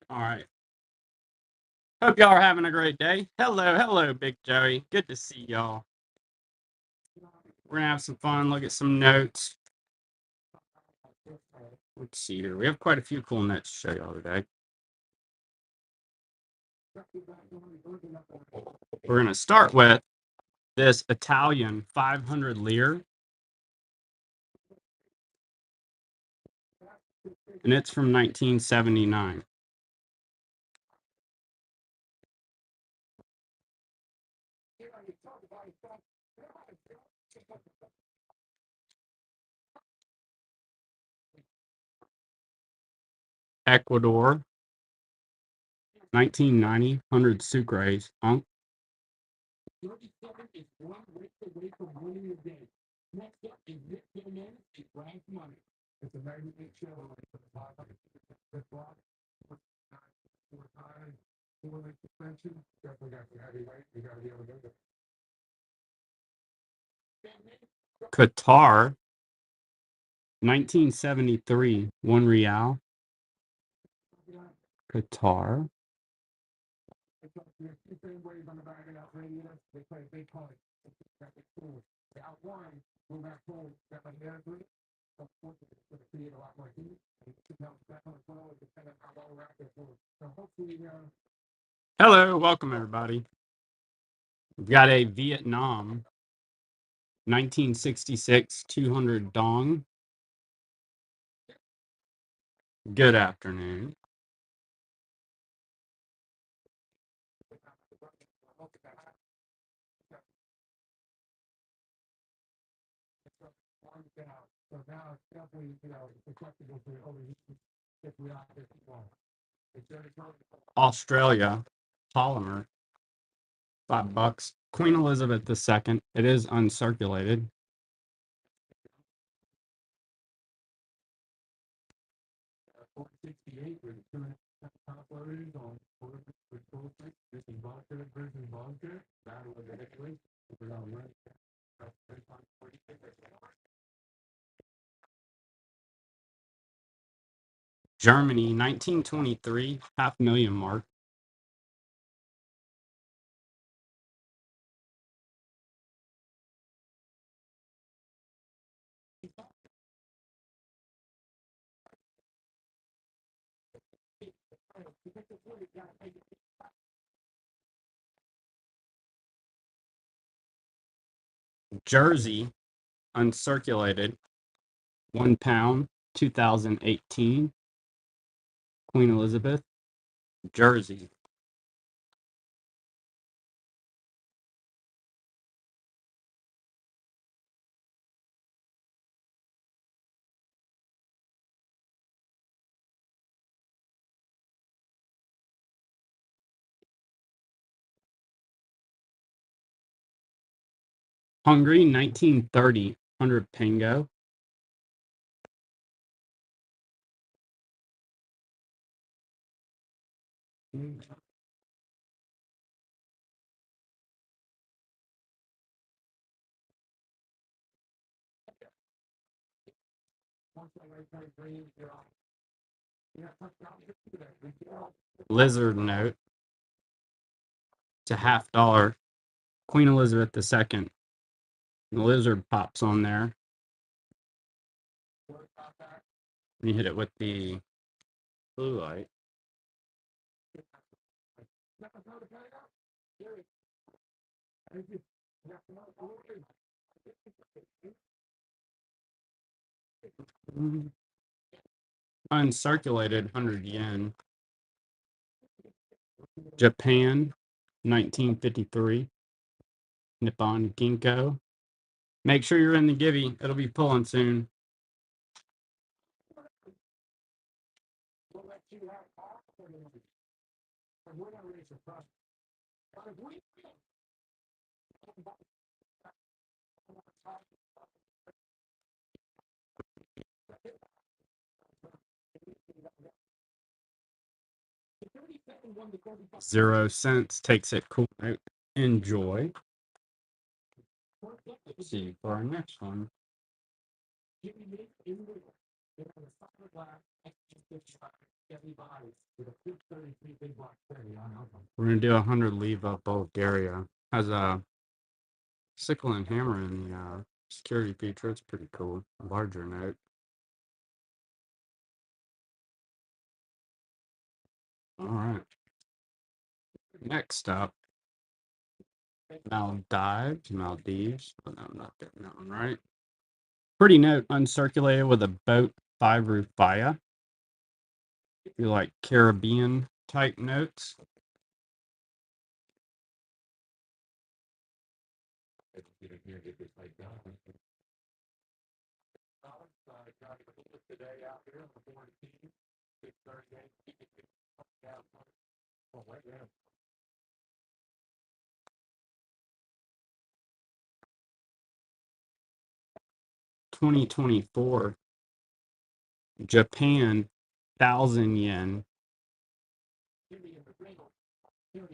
All right. Hope y'all are having a great day. Hello, Big Joey. Good to see y'all. We're gonna have some fun. Look at some notes. Let's see here. We have quite a few cool notes to show y'all today. We're gonna start with this Italian 500 lire, and it's from 1979. Ecuador, 1990, 100 sucres. Qatar, 1973, 1 real. Qatar. Hello, welcome everybody. We've got a Vietnam 1966 200 dong. Good afternoon. Australia polymer, $5. Queen Elizabeth II. It is uncirculated. Germany, 1923, 500,000 mark. Jersey, uncirculated, £1, 2018. Queen Elizabeth, Jersey. Hungary, 1930, 100 Pango. Lizard note to $50. Queen Elizabeth II. The lizard pops on there. You hit it with the blue light. Uncirculated, 100 yen. Japan, 1953. Nippon Ginkgo. Make sure you're in the Gibby. It'll be pulling soon. $0 takes it cool. Enjoy. Let's see for our next one. We're gonna do 100 Leva Bulgaria. Has a sickle and hammer in the security feature. It's pretty cool. Larger note. All right. Next up, Maldives. Oh, no, I'm not getting that one right. Pretty note, uncirculated with a boat 5 roof Via. If you like Caribbean type notes. $2024 Japan 1,000 yen.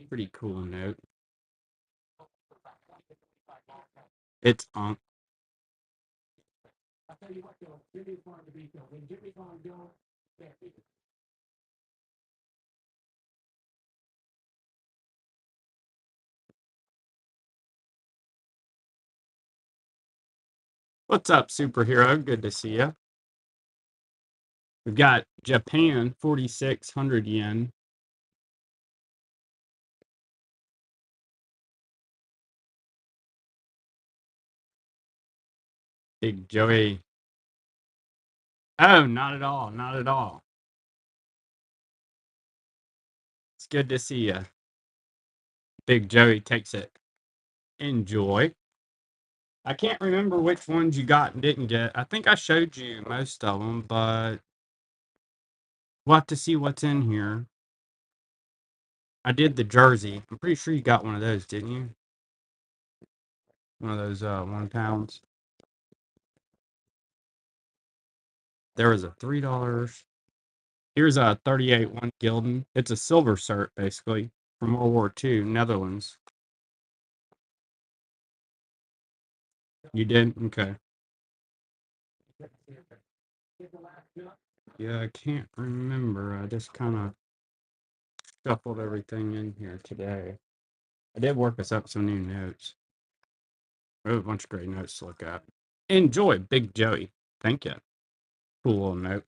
Pretty cool note. It's on. What's up, superhero? Good to see you. We've got Japan 4,600 yen. Big Joey. Oh, not at all. Not at all. It's good to see you. Big Joey takes it. Enjoy. I can't remember which ones you got and didn't get. I think I showed you most of them, but we'll have to see what's in here. I did the jersey. I'm pretty sure you got one of those, didn't you? One of those 1 pounds. There was a $3. Here's a 38 1 Gildan. It's a silver cert, basically, from World War II, Netherlands. You did? Okay. Yeah, I can't remember. I just kind of shuffled everything in here today. I did work us up some new notes. We have a bunch of great notes to look at. Enjoy, Big Joey. Thank you. Cool little note.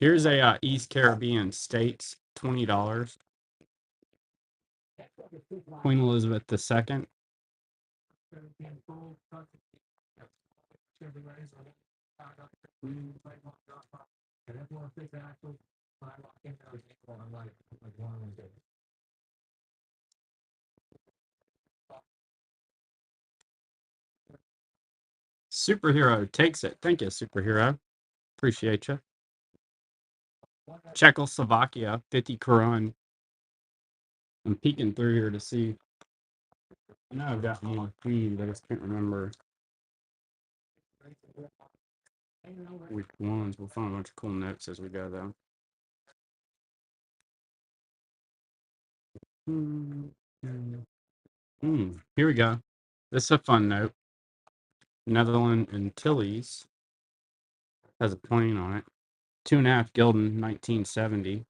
Here's a East Caribbean States, $20. Queen Elizabeth II. Superhero takes it. Thank you, Superhero. Appreciate you. Czechoslovakia, 50 Korun. I'm peeking through here to see. I know I've got more Queen, but I just can't remember which ones. We'll find a bunch of cool notes as we go, though. Here we go. This is a fun note. Netherlands Antilles has a plane on it. 2.5 Gildan, 1970.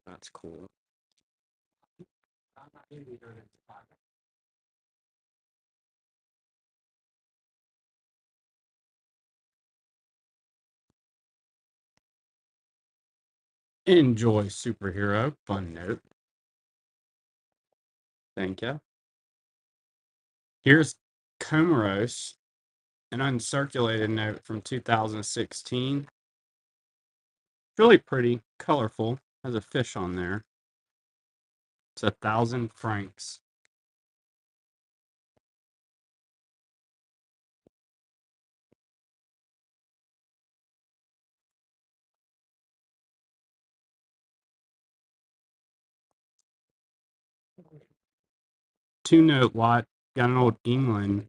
That's cool. Enjoy, Superhero. Fun note. Thank you. Here's Comoros, an uncirculated note from 2016. Really pretty, colorful. Has a fish on there. It's 1,000 francs. Two note lot. Got an old England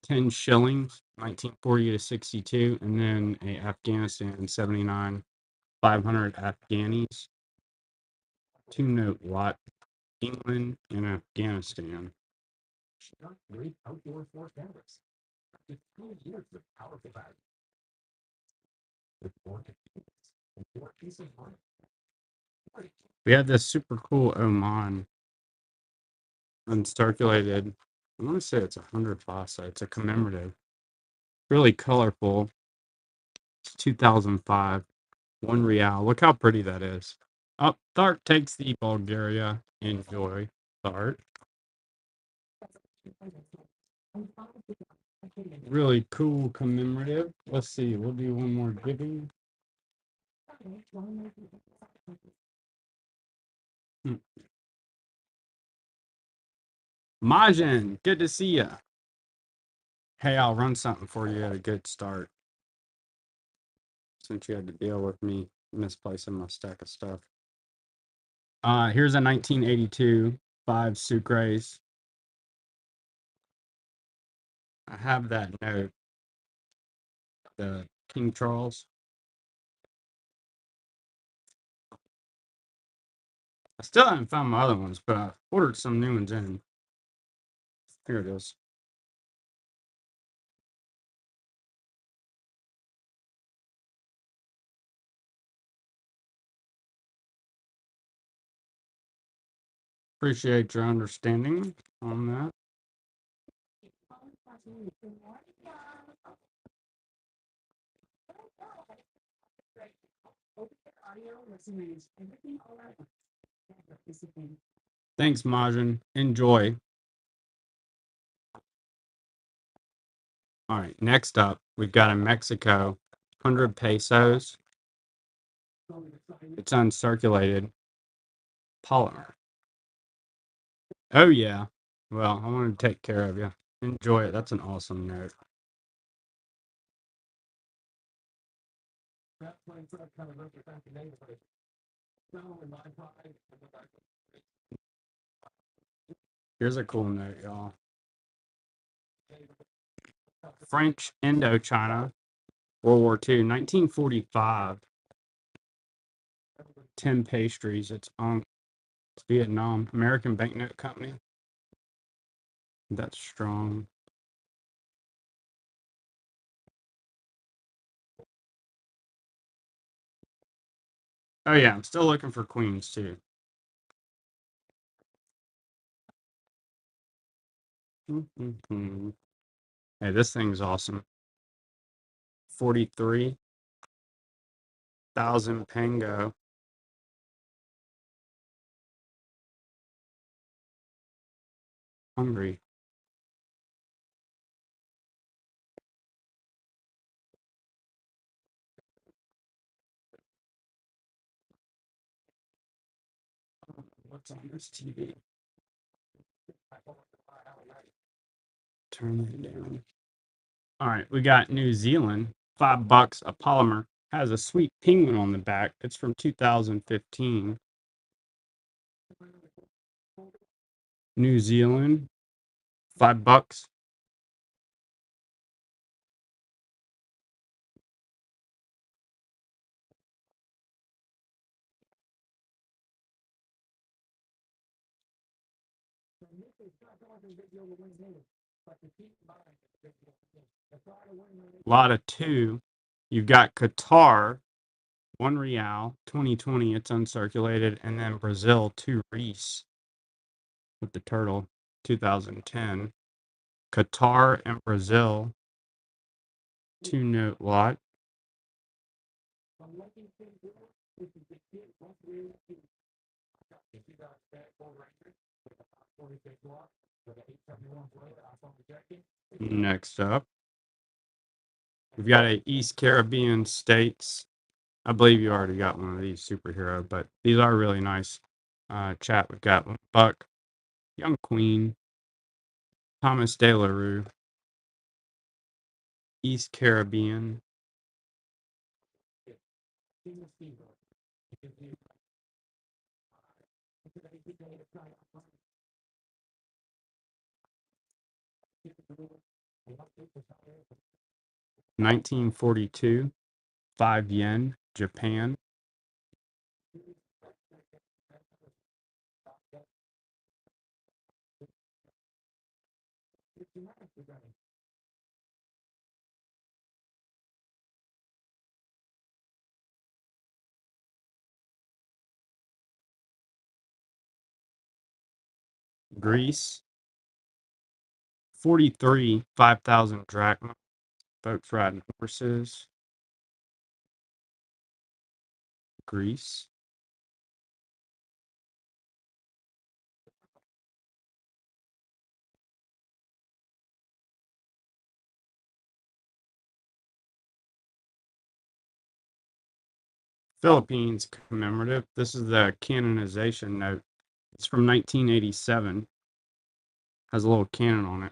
10 shillings, 1940 to 62, and then a Afghanistan 79, 500 Afghanis. Two note lot, England and Afghanistan. We have this super cool Oman uncirculated. I want to say it's 100 FASA. It's a commemorative. Really colorful. It's 2005. 1 real. Look how pretty that is. Oh, Thark takes the Bulgaria. Enjoy, Thark. Really cool commemorative. Let's see. We'll do one more giving. Hmm. Majin, good to see ya. Hey, I'll run something for you at a good start. Since you had to deal with me misplacing my stack of stuff. Here's a 1982 5 Sucres. I have that note, the King Charles. I still haven't found my other ones, but I ordered some new ones in. Here it is. Appreciate your understanding on that. Thanks, Majin. Enjoy. All right, next up, we've got a Mexico 100 pesos. It's uncirculated polymer. Oh, yeah. Well, I want to take care of you. Enjoy it. That's an awesome note. Here's a cool note, y'all. French Indochina, World War II, 1945. 10 pastries. It's Vietnam. American Banknote Company. That's strong. Oh, yeah. I'm still looking for queens, too. Hey, this thing's awesome. 43,000 Pango. Hungry. What's on this TV? Turn it down. All right, we got New Zealand. $5 a polymer. Has a sweet penguin on the back. It's from 2015. New Zealand. $5. Lot of two. You've got Qatar, 1 real, 2020. It's uncirculated, and then Brazil, 2 Reese with the turtle, 2010. Qatar and Brazil, 2 note lot. Next up, we've got a East Caribbean states. I believe you already got one of these superhero, but these are really nice. Chat, we've got Buck, Young Queen, Thomas De La Rue, East Caribbean. $1942, 5 yen, Japan. Greece. 43, 5,000 drachma. Folks riding horses. Greece. Philippines commemorative. This is the canonization note. It's from 1987. Has a little cannon on it.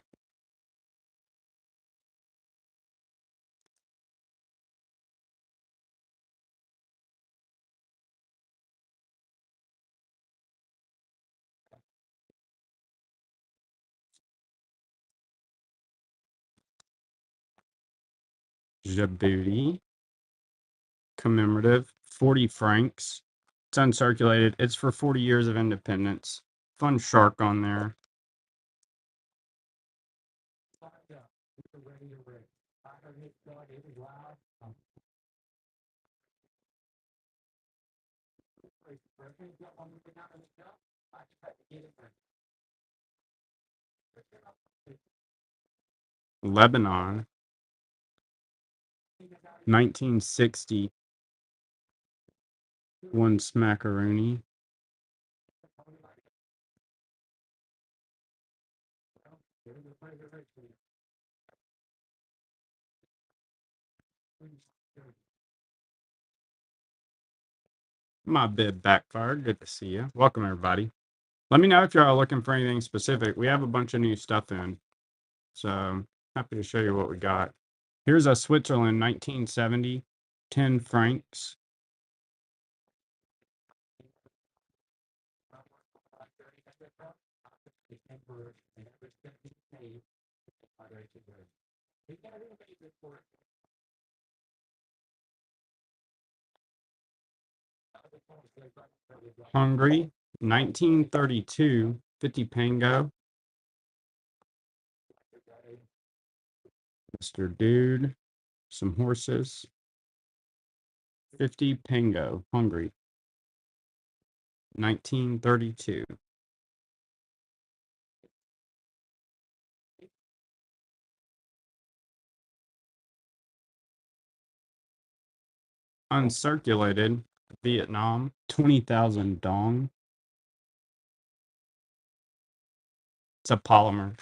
Djibouti commemorative. 40 francs. It's uncirculated. It's for 40 years of independence. Fun shark on there. Lebanon. 1960. One smackaroonie. My bid backfired. Good to see you. Welcome, everybody. Let me know if y'all are looking for anything specific. We have a bunch of new stuff in, so I'm happy to show you what we got. Here's a Switzerland 1970, 10 francs. Hungary, 1932, 50 pango. Mr. Dude, some horses. 50 pango, Hungary, 1932. Uncirculated, Vietnam, 20,000 dong. It's a polymer.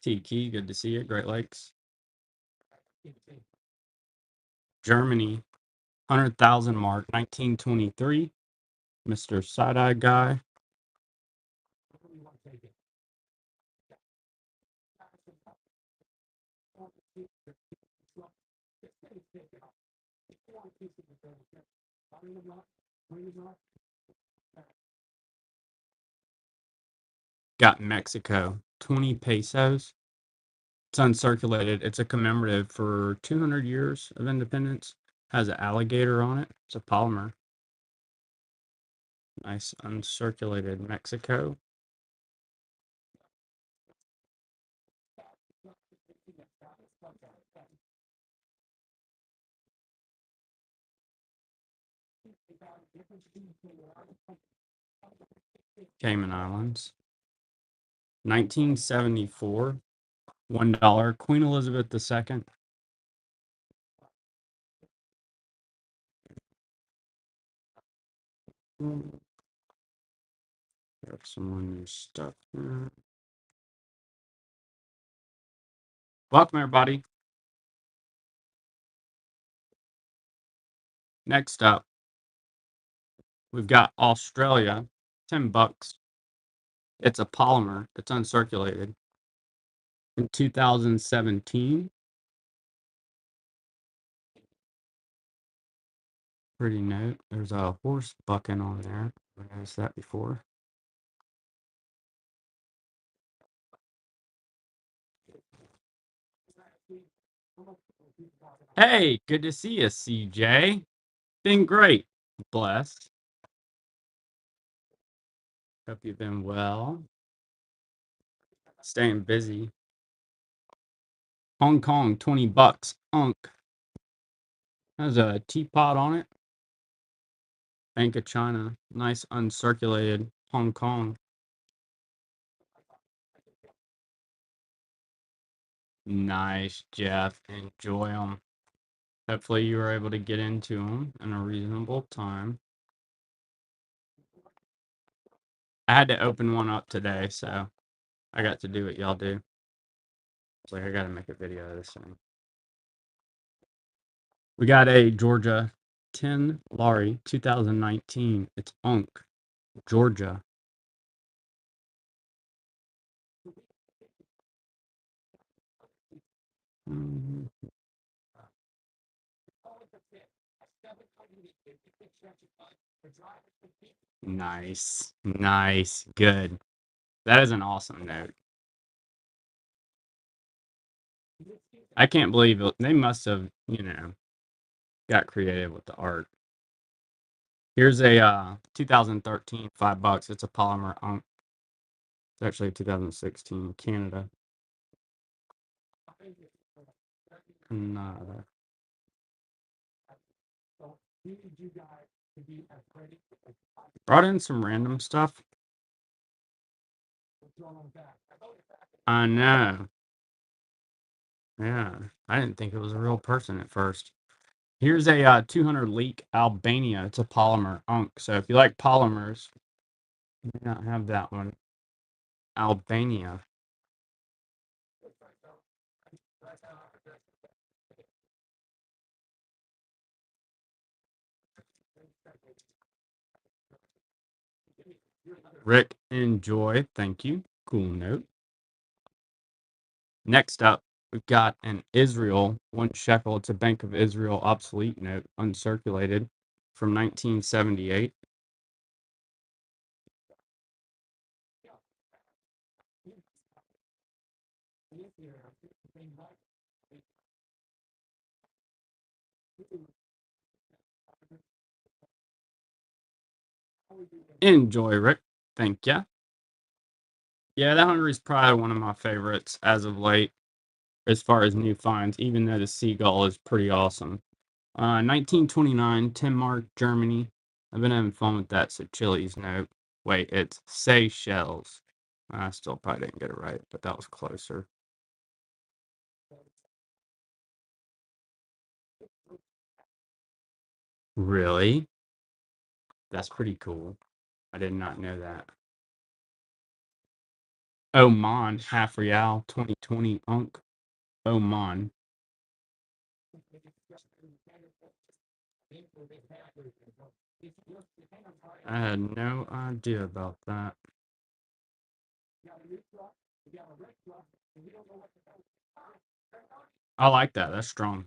Tiki, good to see you. Great Lakes. Germany, 100,000 mark, 1923. Mr. Side-Eye Guy. Got Mexico, 20 pesos. It's uncirculated. It's a commemorative for 200 years of independence. Has an alligator on it. It's a polymer. Nice uncirculated Mexico. Cayman Islands. 1974. $1. Queen Elizabeth II. Got some more new stuff here. Welcome, everybody. Next up, we've got Australia, $10. It's a polymer. It's uncirculated. In 2017. Pretty note. There's a horse bucking on there. I noticed that before. Hey, good to see you, CJ. Been great. Blessed. Hope you've been well. Staying busy. Hong Kong, $20. Unk. Has a teapot on it. Bank of China. Nice uncirculated Hong Kong. Nice, Jeff. Enjoy them. Hopefully you were able to get into them in a reasonable time. I had to open one up today, so I got to do what y'all do. It's like I got to make a video of this thing. We got a Georgia 10 Laurie 2019. It's Unk, Georgia. Mhm. Nice. Nice. Good. That is an awesome note. I can't believe it. They must have, got creative with the art. Here's a 2013 $5. It's a polymer Unk. It's actually 2016 Canada. Canada. Brought in some random stuff. I know. Yeah. I didn't think it was a real person at first. Here's a 200 leak Albania. It's a polymer Unk. So if you like polymers, you may not have that one. Albania. Rick, enjoy. Thank you. Cool note. Next up, we've got an Israel 1 shekel. It's a Bank of Israel obsolete note, uncirculated, from 1978. Enjoy, Rick. Thank ya. Yeah, that Hungary's probably one of my favorites as of late, as far as new finds, even though the seagull is pretty awesome. 1929, Denmark, Germany. I've been having fun with that, so Chile's note. Wait, it's Seychelles. I still probably didn't get it right, but that was closer. Really? That's pretty cool. I did not know that. Oman, half real, 2020 Unk. Oman. I had no idea about that. I like that. That's strong.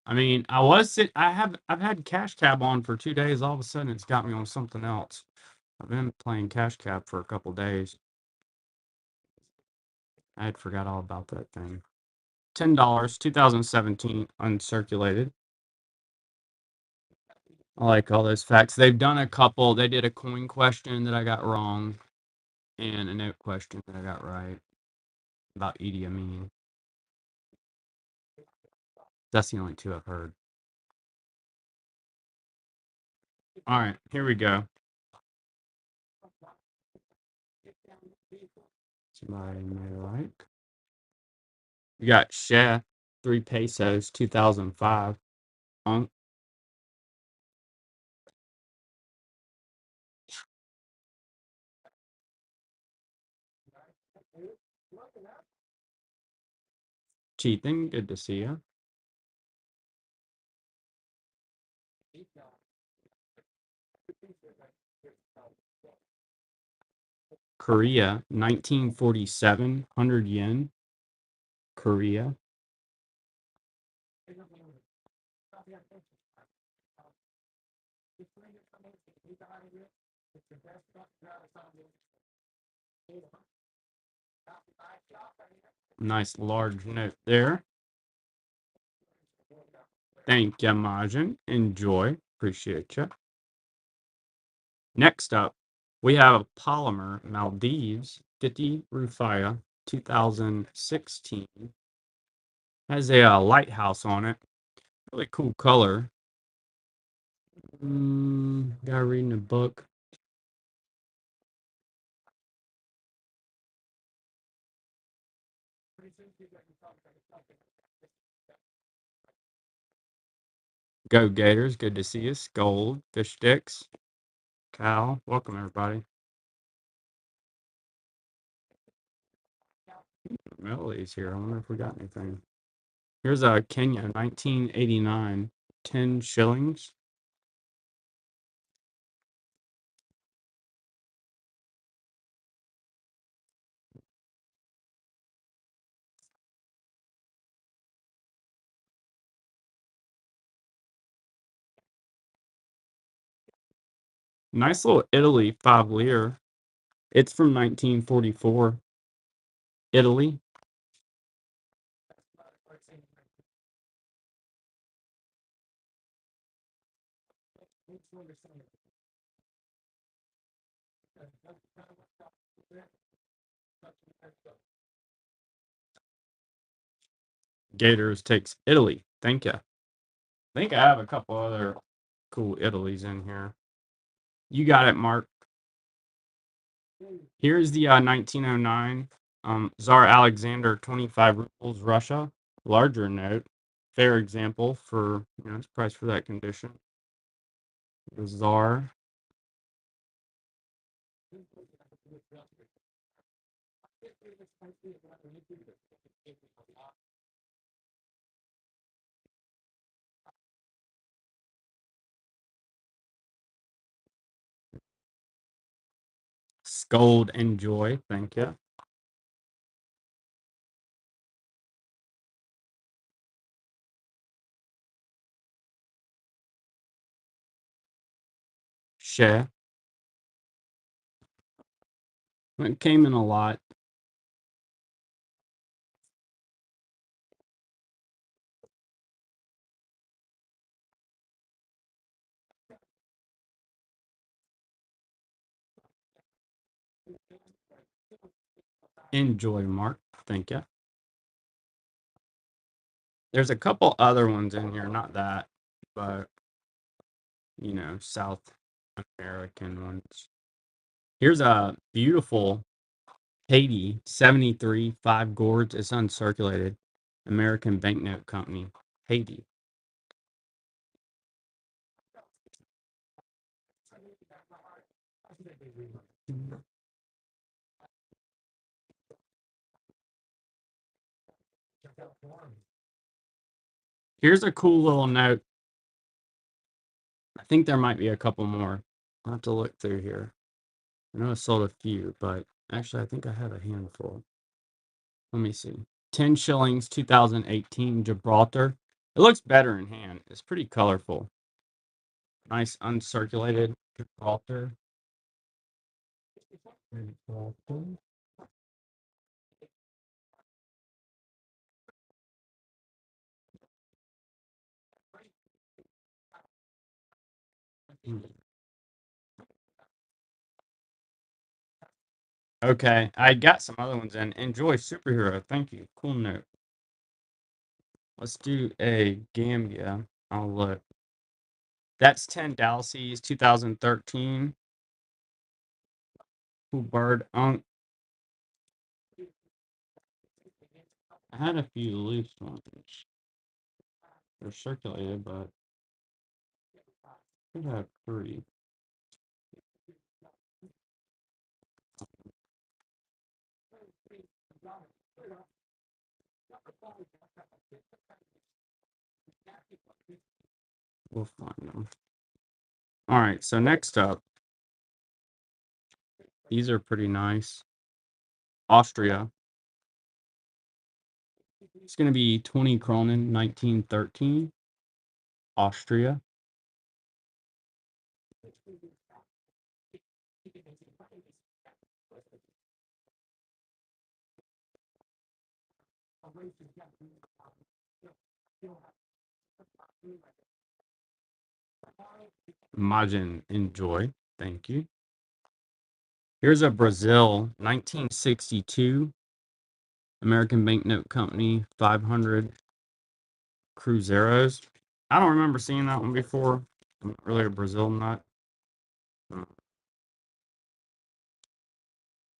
I mean, I've had Cash Cab on for 2 days. All of a sudden, it's got me on something else. I've been playing Cash Cab for a couple days. I had forgot all about that thing. $10, 2017, uncirculated. I like all those facts. They've done a couple. They did a coin question that I got wrong, and a note question that I got right about Idi Amin. That's the only two I've heard. All right, here we go. Somebody may like. We got Sheh, 3 pesos, 2005. Unk. Cheating, good to see you. Korea, 1947, 100 yen. Korea. Nice large note there. Thank you, Majin. Enjoy. Appreciate you. Next up, we have a polymer Maldives 50 Rufia 2016. Has a lighthouse on it. Really cool color. Guy reading a book. Go Gators. Good to see you. Gold. Fish sticks. Cal. Welcome, everybody. Melody's here. I wonder if we got anything. Here's a Kenya, 1989. 10 shillings. Nice little Italy 5 lire. It's from 1944. Italy. Gators takes Italy. Thank you. I think I have a couple other cool Italies in here. You got it, Mark. Here's the 1909 Tsar Alexander 25 rubles Russia. Larger note. Fair example for, it's priced for that condition. The Tsar. Scold and Joy. Thank you. Share. It came in a lot. Enjoy, Mark. Thank you. There's a couple other ones in here, not that, but South American ones. Here's a beautiful Haiti 73 5 gourds. It's uncirculated. American Banknote Company, Haiti. Here's a cool little note. I think there might be a couple more. I'll have to look through here. I know I sold a few, but actually, I think I have a handful. Let me see. 10 shillings, 2018, Gibraltar. It looks better in hand. It's pretty colorful. Nice uncirculated Gibraltar. Okay, I got some other ones in. Enjoy Superhero. Thank you. Cool note. Let's do a Gambia. I'll look. That's 10 Dalsies, 2013. Cool bird. I had a few loose ones. They're circulated, but I could have three. We'll find them. All right, so next up, these are pretty nice. Austria. It's going to be 20 Kronen, 1913. Austria. Majin, enjoy. Thank you. Here's a Brazil, 1962. American Banknote Company, 500. Cruzeiros. I don't remember seeing that one before. I'm not really a Brazil nut.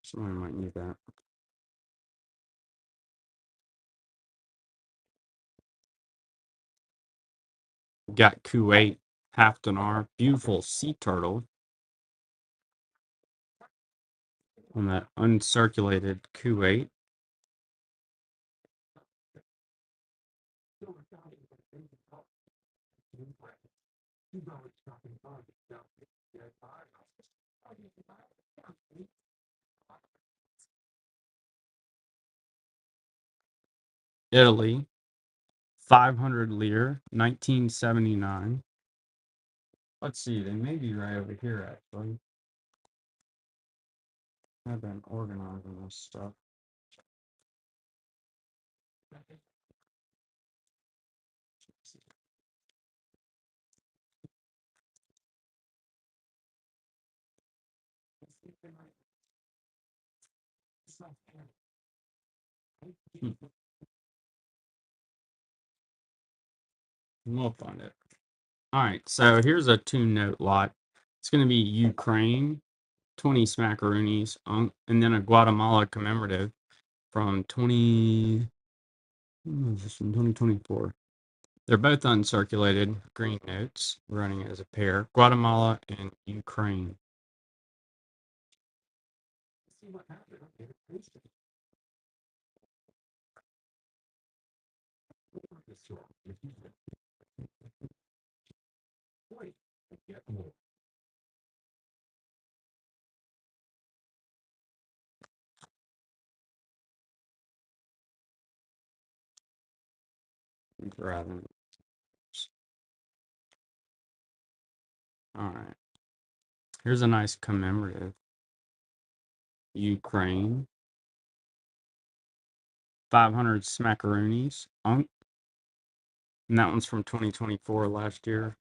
Somebody might need that. Got Kuwait, half dinar. Beautiful sea turtle on that uncirculated Kuwait. Italy, 500 lire, 1979. Let's see, they may be right over here actually. I've been organizing this stuff. We'll find it. All right, so here's a 2-note lot. It's going to be Ukraine, 20 smackaroonies, and then a Guatemala commemorative from 2024. They're both uncirculated, green notes, running as a pair. Guatemala and Ukraine. Rather. All right. Here's a nice commemorative. Ukraine. 500 smackaroonies. And that one's from 2024 last year.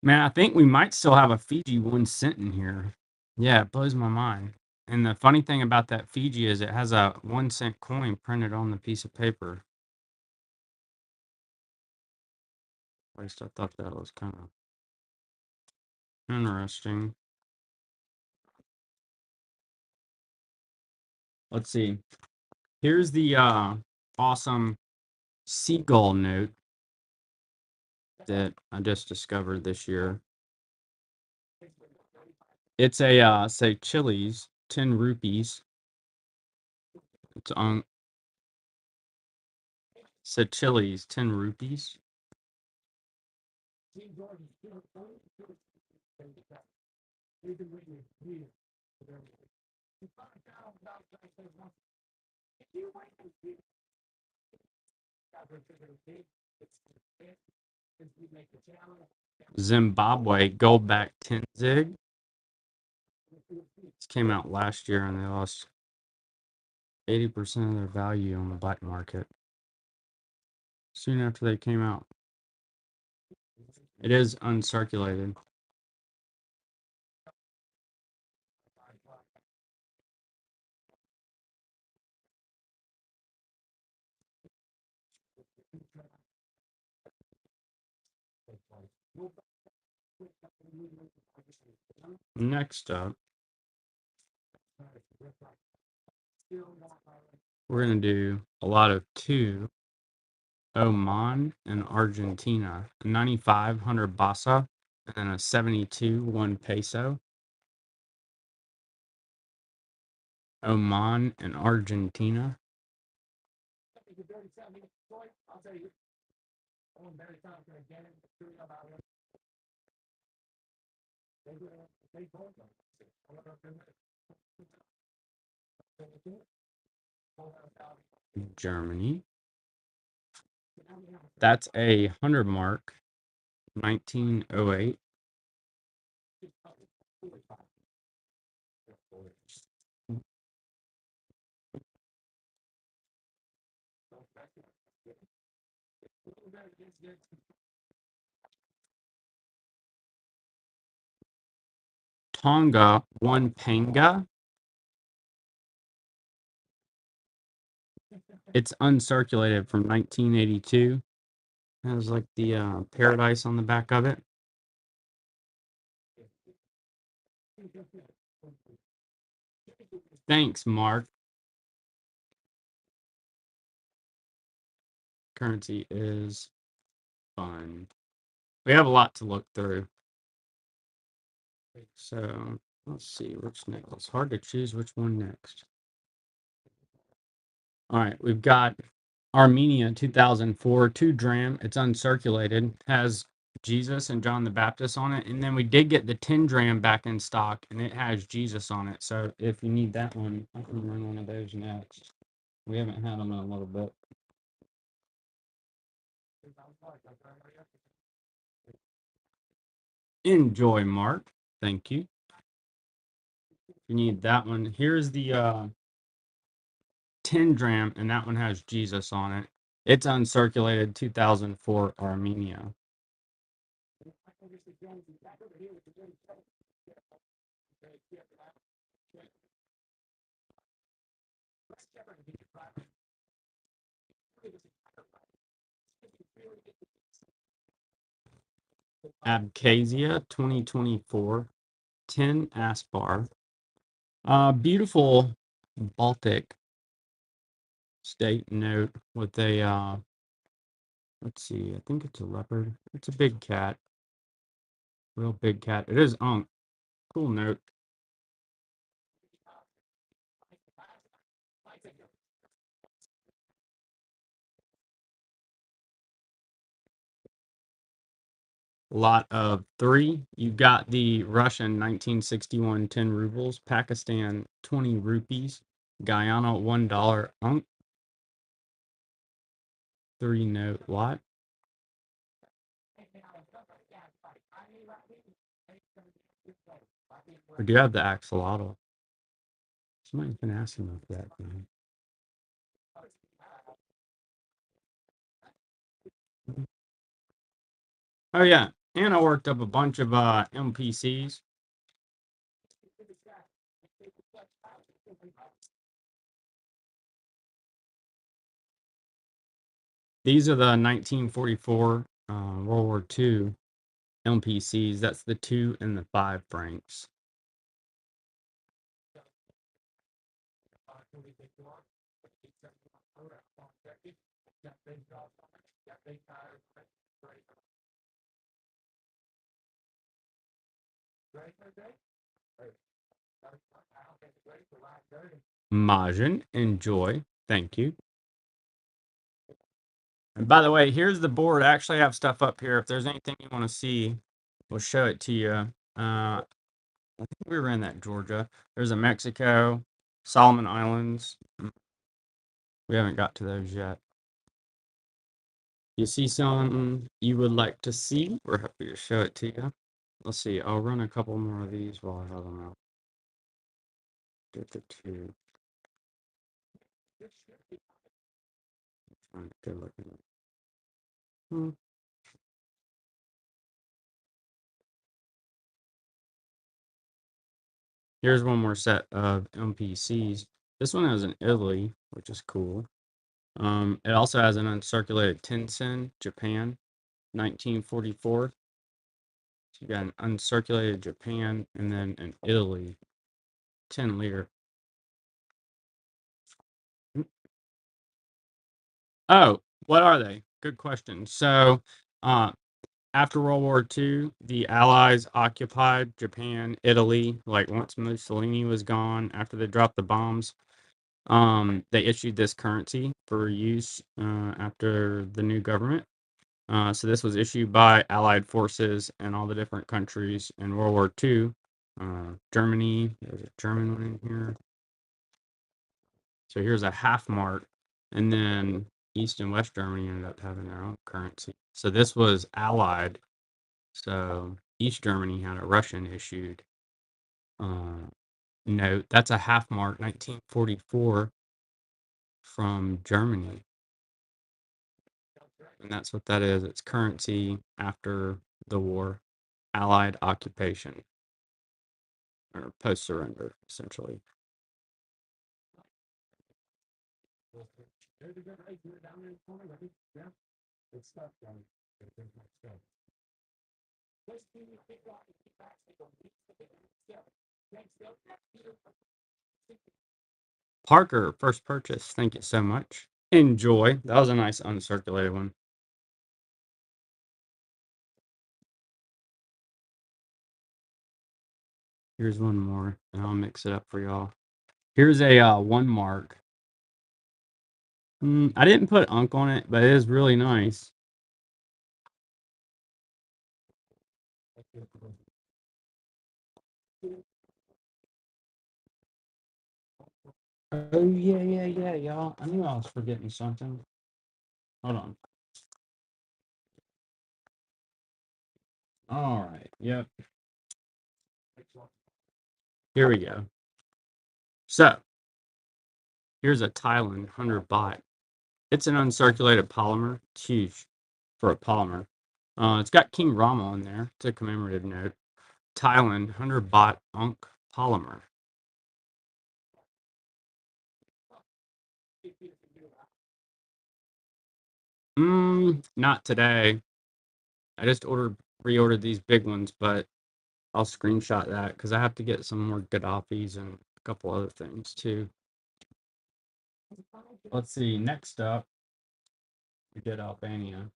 Man, I think we might still have a Fiji 1 cent in here. Yeah, it blows my mind. And the funny thing about that Fiji is it has a 1 cent coin printed on the piece of paper. At least I thought that was kind of interesting. Let's see. Here's the awesome seagull note that I just discovered this year. It's a say Chili's, 10 rupees. It's on said Chili's, 10 rupees. Zimbabwe Goldback 10 Zig. This came out last year and they lost 80% of their value on the black market soon after they came out. It is uncirculated. Next up, we're going to do a lot of 2 Oman and Argentina. 9,500 Basa and then a 72 1 peso. Oman and Argentina. Germany. That's a 100 mark, 1908. Tonga, 1 panga. It's uncirculated from 1982. It has like the paradise on the back of it. Thanks, Mark. Currency is fun. We have a lot to look through. So let's see which next. It's hard to choose which one next. All right, we've got Armenia 2004 2 dram. It's uncirculated, has Jesus and John the Baptist on it. And then we did get the 10 dram back in stock, and it has Jesus on it. So if you need that one, I can run one of those next. We haven't had them in a little bit. Enjoy, Mark. Thank you. You need that one. Here's the 10 dram, and that one has Jesus on it. It's uncirculated 2004 Armenia. Abkhazia 2024 10 Aspar. Beautiful Baltic state note with a let's see, I think it's a leopard. It's a big cat. Real big cat. It is cool note. Lot of 3. You've got the Russian 1961 10 rubles, Pakistan 20 rupees, Guyana $1 unk, 3 note lot. We do have the axolotl. Somebody's been asking about that. Man. Oh yeah, and I worked up a bunch of MPCs. These are the 1944 World War II MPCs. That's the 2 and the 5 francs. Majin, enjoy. Thank you. And by the way, here's the board. I actually have stuff up here. If there's anything you want to see, we'll show it to you. I think we were in that Georgia. There's a Mexico, Solomon Islands. We haven't got to those yet. You see something you would like to see? We're happy to show it to you. Let's see. I'll run a couple more of these while I have them out. Get the 2. Good looking. Here's one more set of MPCs. This one has an Italy, which is cool. It also has an uncirculated Tensen, Japan, 1944. So you got an uncirculated Japan and then an Italy, 10 liter. Oh, what are they? Good question. So, after World War II, the Allies occupied Japan, Italy. Like once Mussolini was gone, after they dropped the bombs, they issued this currency for use after the new government. So this was issued by Allied forces in all the different countries in World War II. Germany, there's a German one in here. So here's a half mark, and then East and West Germany ended up having their own currency. So this was Allied. So East Germany had a Russian issued note. That's a half mark, 1944 from Germany. And that's what that is. It's currency after the war, Allied occupation, or post surrender, essentially. Parker, first purchase. Thank you so much. Enjoy. That was a nice uncirculated one. Here's one more, and I'll mix it up for y'all. Here's a 1 mark. I didn't put unk on it, but it is really nice. Oh yeah, y'all. I knew I was forgetting something. Hold on. All right. Yep. Here we go. So here's a Thailand 100 baht. It's an uncirculated polymer. It's huge for a polymer. It's got King Rama on there. It's a commemorative note. Thailand 100 baht unk polymer. Not today. I just reordered these big ones, but I'll screenshot that because I have to get some more Gaddafis and a couple other things too. Let's see. Next up, we did Albania.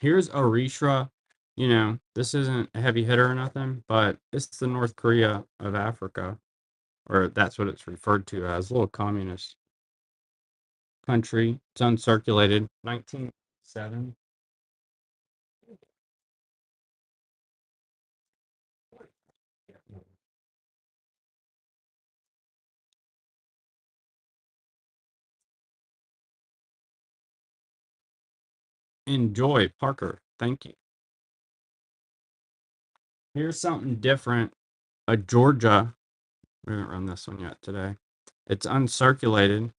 Here's Eritrea. You know, this isn't a heavy hitter or nothing, but it's the North Korea of Africa, or that's what it's referred to as. A little communist country. It's uncirculated. 1907. Enjoy, Parker. Thank you. Here's something different. A Georgia. We haven't run this one yet today. It's uncirculated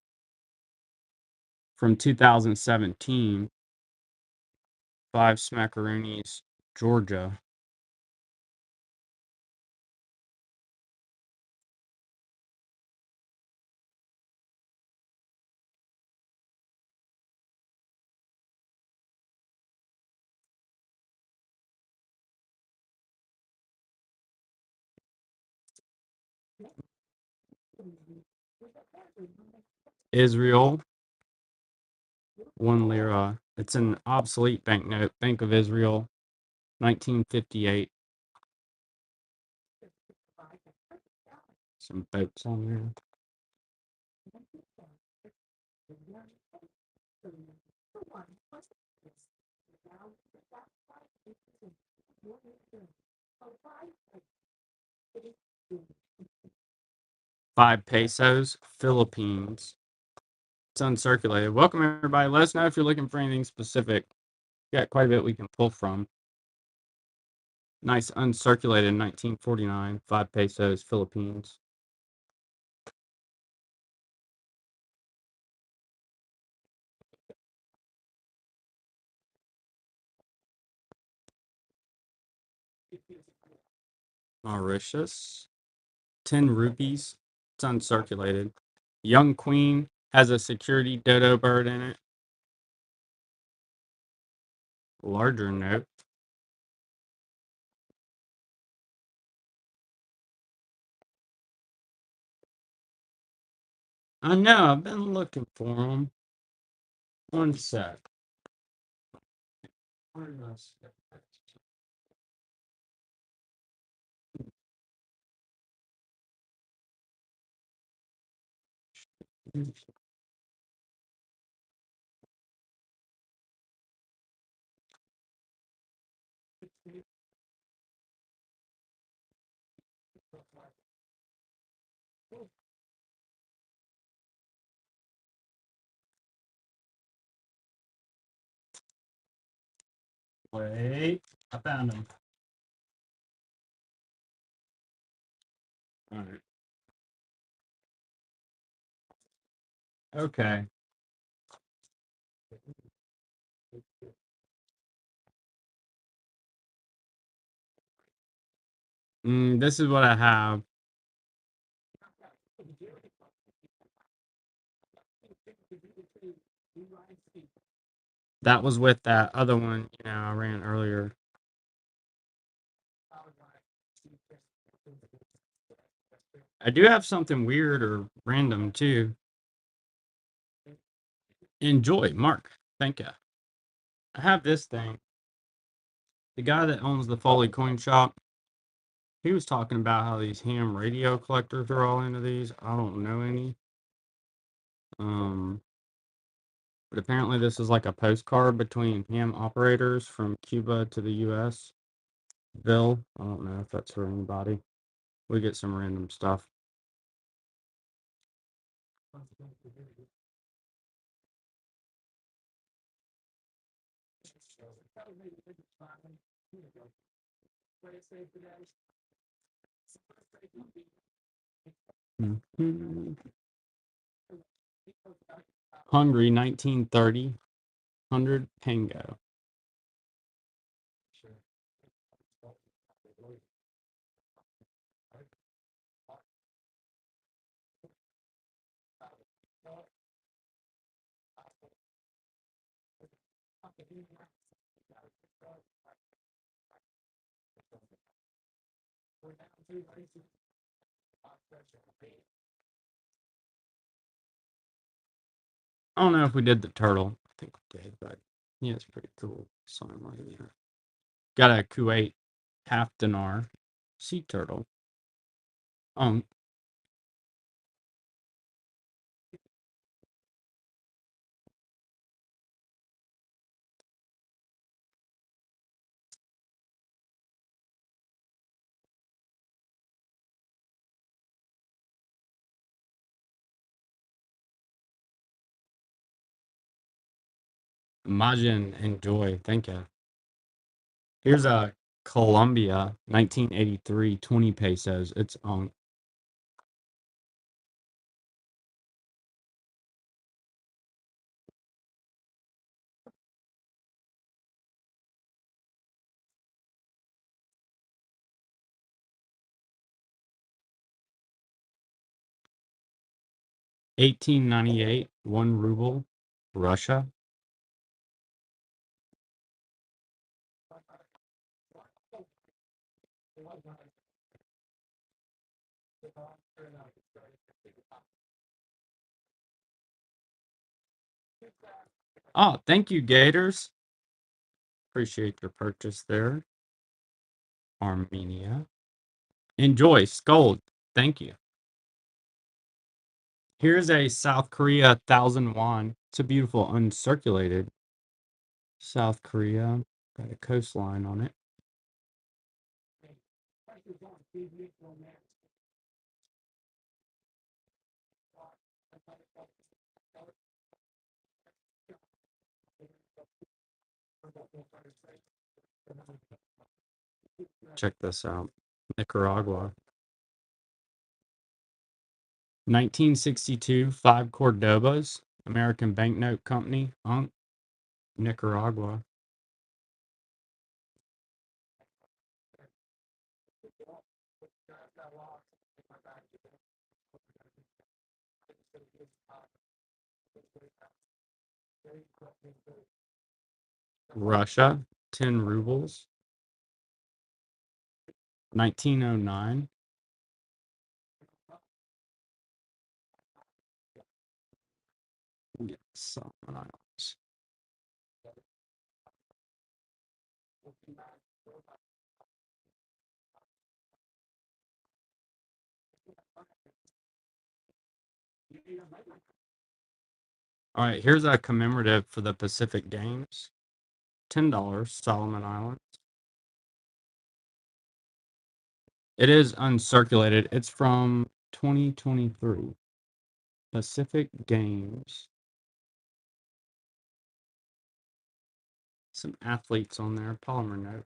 from 2017. 5 Smackaroonies, Georgia. Israel, 1 lira. It's an obsolete banknote. Bank of Israel, 1958. Some boats on there. $5 Philippines. It's uncirculated. Welcome, everybody. Let us know if you're looking for anything specific. Got quite a bit we can pull from. Nice uncirculated 1949. $5 Philippines. Mauritius. 10 rupees. It's uncirculated. Young Queen has a security dodo bird in it. Larger note. I know, I've been looking for them. One sec. Wait, I found them. All right. Okay. This is what I have. That was with that other one, I ran earlier. I do have something weird or random too. Enjoy, Mark. Thank you. I have this thing. The guy that owns the Foley Coin Shop, he was talking about how these ham radio collectors are all into these. I don't know any. But apparently this is like a postcard between ham operators from Cuba to the US. Bill, I don't know if that's for anybody. We get some random stuff. Mhm. Hungary, 1930, 100 Pango. I don't know if we did the turtle. I think we did, but yeah, it's pretty cool. Sign right there. Got a Kuwait half dinar sea turtle. Um, Majin, enjoy. Thank you. Here's a Colombia, 1983, 20 pesos. It's on 1898, 1 ruble, Russia. Oh, thank you, Gators. Appreciate your purchase there. Armenia. Enjoy, Scold. Thank you. Here's a South Korea 1,000 won. It's a beautiful uncirculated South Korea. Got a coastline on it. Check this out. Nicaragua. 1962, 5 Cordobas. American Banknote Company. Nicaragua. Russia. 10 rubles. 1909. Get some else. All right, here's a commemorative for the Pacific Games. $10, Solomon Islands. It is uncirculated. It's from 2023. Pacific Games. Some athletes on there. Polymer note.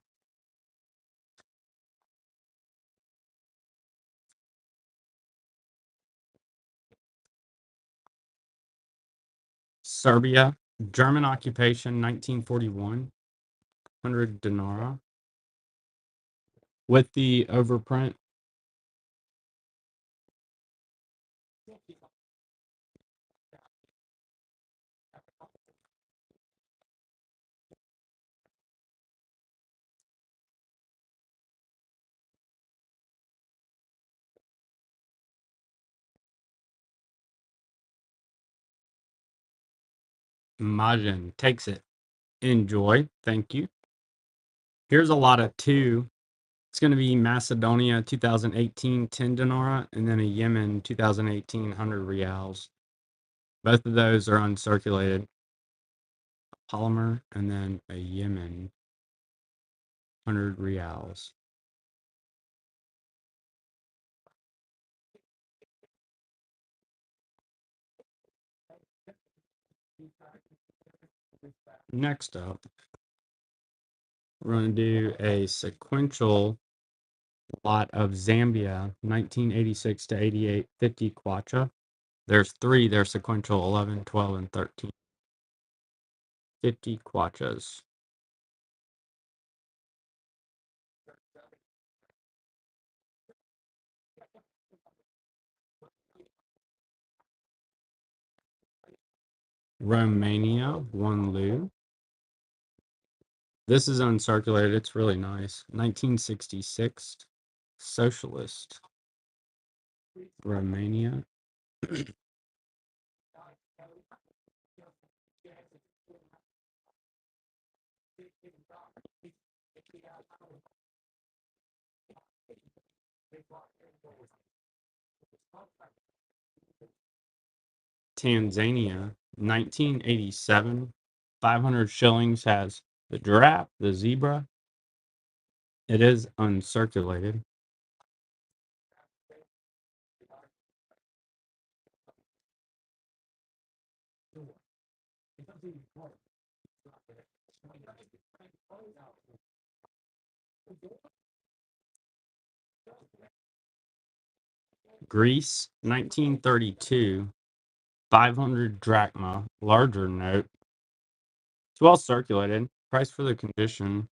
Serbia. German occupation, 1941. 100 dinara. With the overprint. Majin takes it. Enjoy. Thank you. Here's a lot of two. It's going to be Macedonia 2018 10 dinara and then a Yemen 2018 100 reals. Both of those are uncirculated. Polymer and then a Yemen 100 reals. Next up, we're going to do a sequential lot of Zambia 1986 to 88 50 kwacha. There's three, they're sequential 11, 12, and 13. 50 kwachas. Romania, 1 lu. This is uncirculated. It's really nice. 1966, socialist. Romania. Tanzania, 1987. 500 shillings has the giraffe, the zebra. It is uncirculated. Greece, 1932. 500 drachma, larger note. It's well circulated. Price for the condition,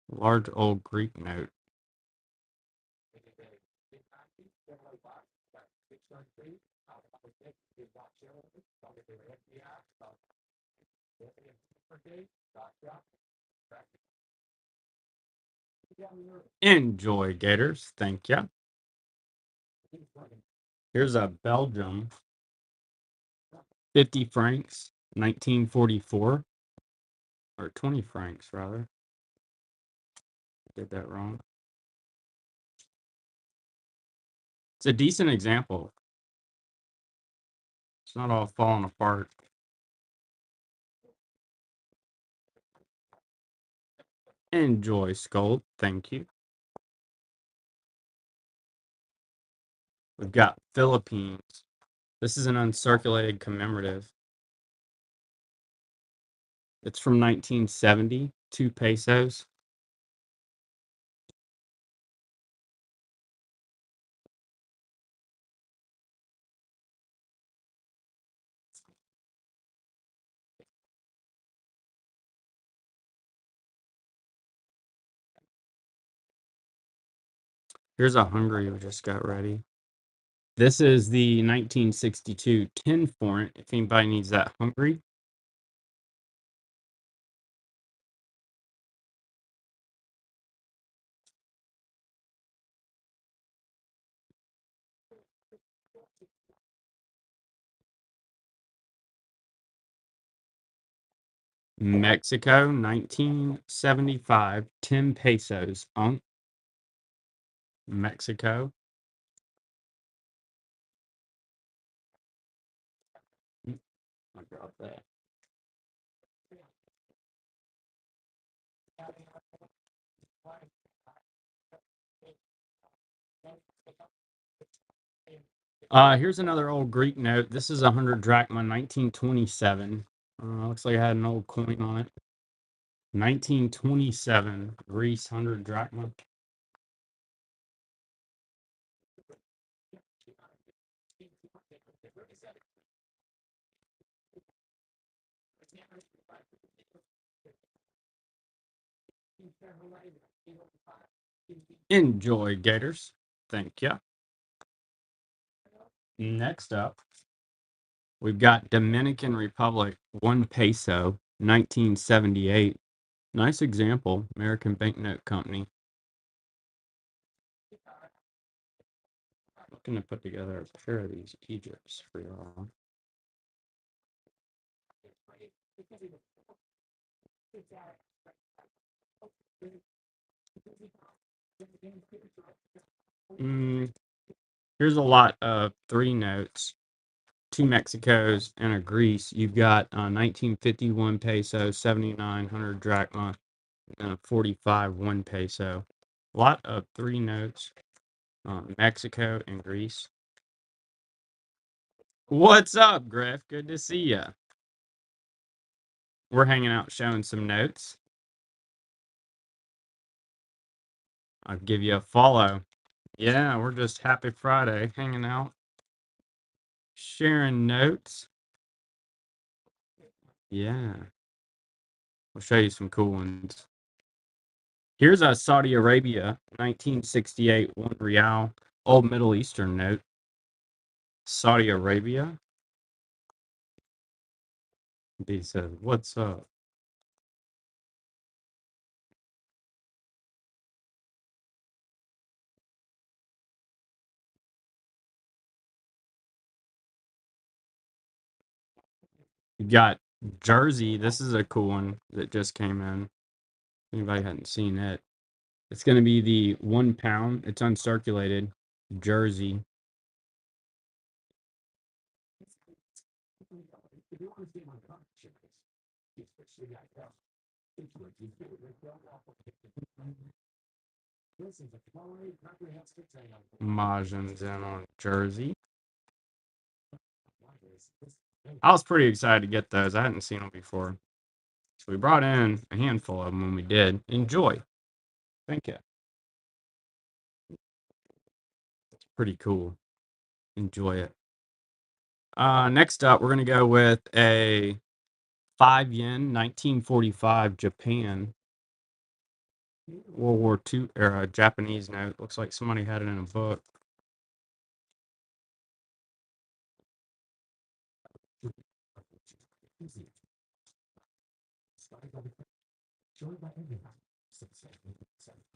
large old Greek note. Enjoy, Gators. Thank you. Here's a Belgium, 50 francs, 1944, or 20 francs, rather. Did that wrong. It's a decent example. It's not all falling apart. Enjoy, Scold. Thank you. We've got Philippines. This is an uncirculated commemorative. It's from 1970, 2 pesos. Here's a Hungary we just got ready. This is the 1962 10 forint, if anybody needs that Hungary. Mexico, 1975, 10 pesos. Mexico. I got that. Here's another old Greek note. This is 100 drachma, 1927. Looks like I had an old coin on it. 1927, Greece, 100 drachma. Enjoy, Gators. Thank you. Next up, we've got Dominican Republic, 1 peso, 1978. Nice example, American Banknote Company. I'm going to put together a pair of these Egypts for y'all. Mm, here's a lot of 3 notes, 2 Mexicos, and a Greece. You've got 1951 peso, 7,900 drachma, and a 45 1 peso. A lot of 3 notes, Mexico and Greece. What's up, Griff? Good to see ya. We're hanging out showing some notes. I'll give you a follow. Yeah, we're just happy Friday hanging out, sharing notes. Yeah, I'll show you some cool ones. Here's a Saudi Arabia 1968 1 real old Middle Eastern note. Saudi Arabia. He said, "What's up?" You got Jersey. This is a cool one that just came in. Anybody hadn't seen it? It's going to be the £1. It's uncirculated. Jersey. Mahjong's in on Jersey. I was pretty excited to get those. I hadn't seen them before. So we brought in a handful of them when we did. Enjoy. Thank you. It's pretty cool. Enjoy it. Next up, we're going to go with a 5 yen, 1945 Japan, World War II era Japanese note. Looks like somebody had it in a book.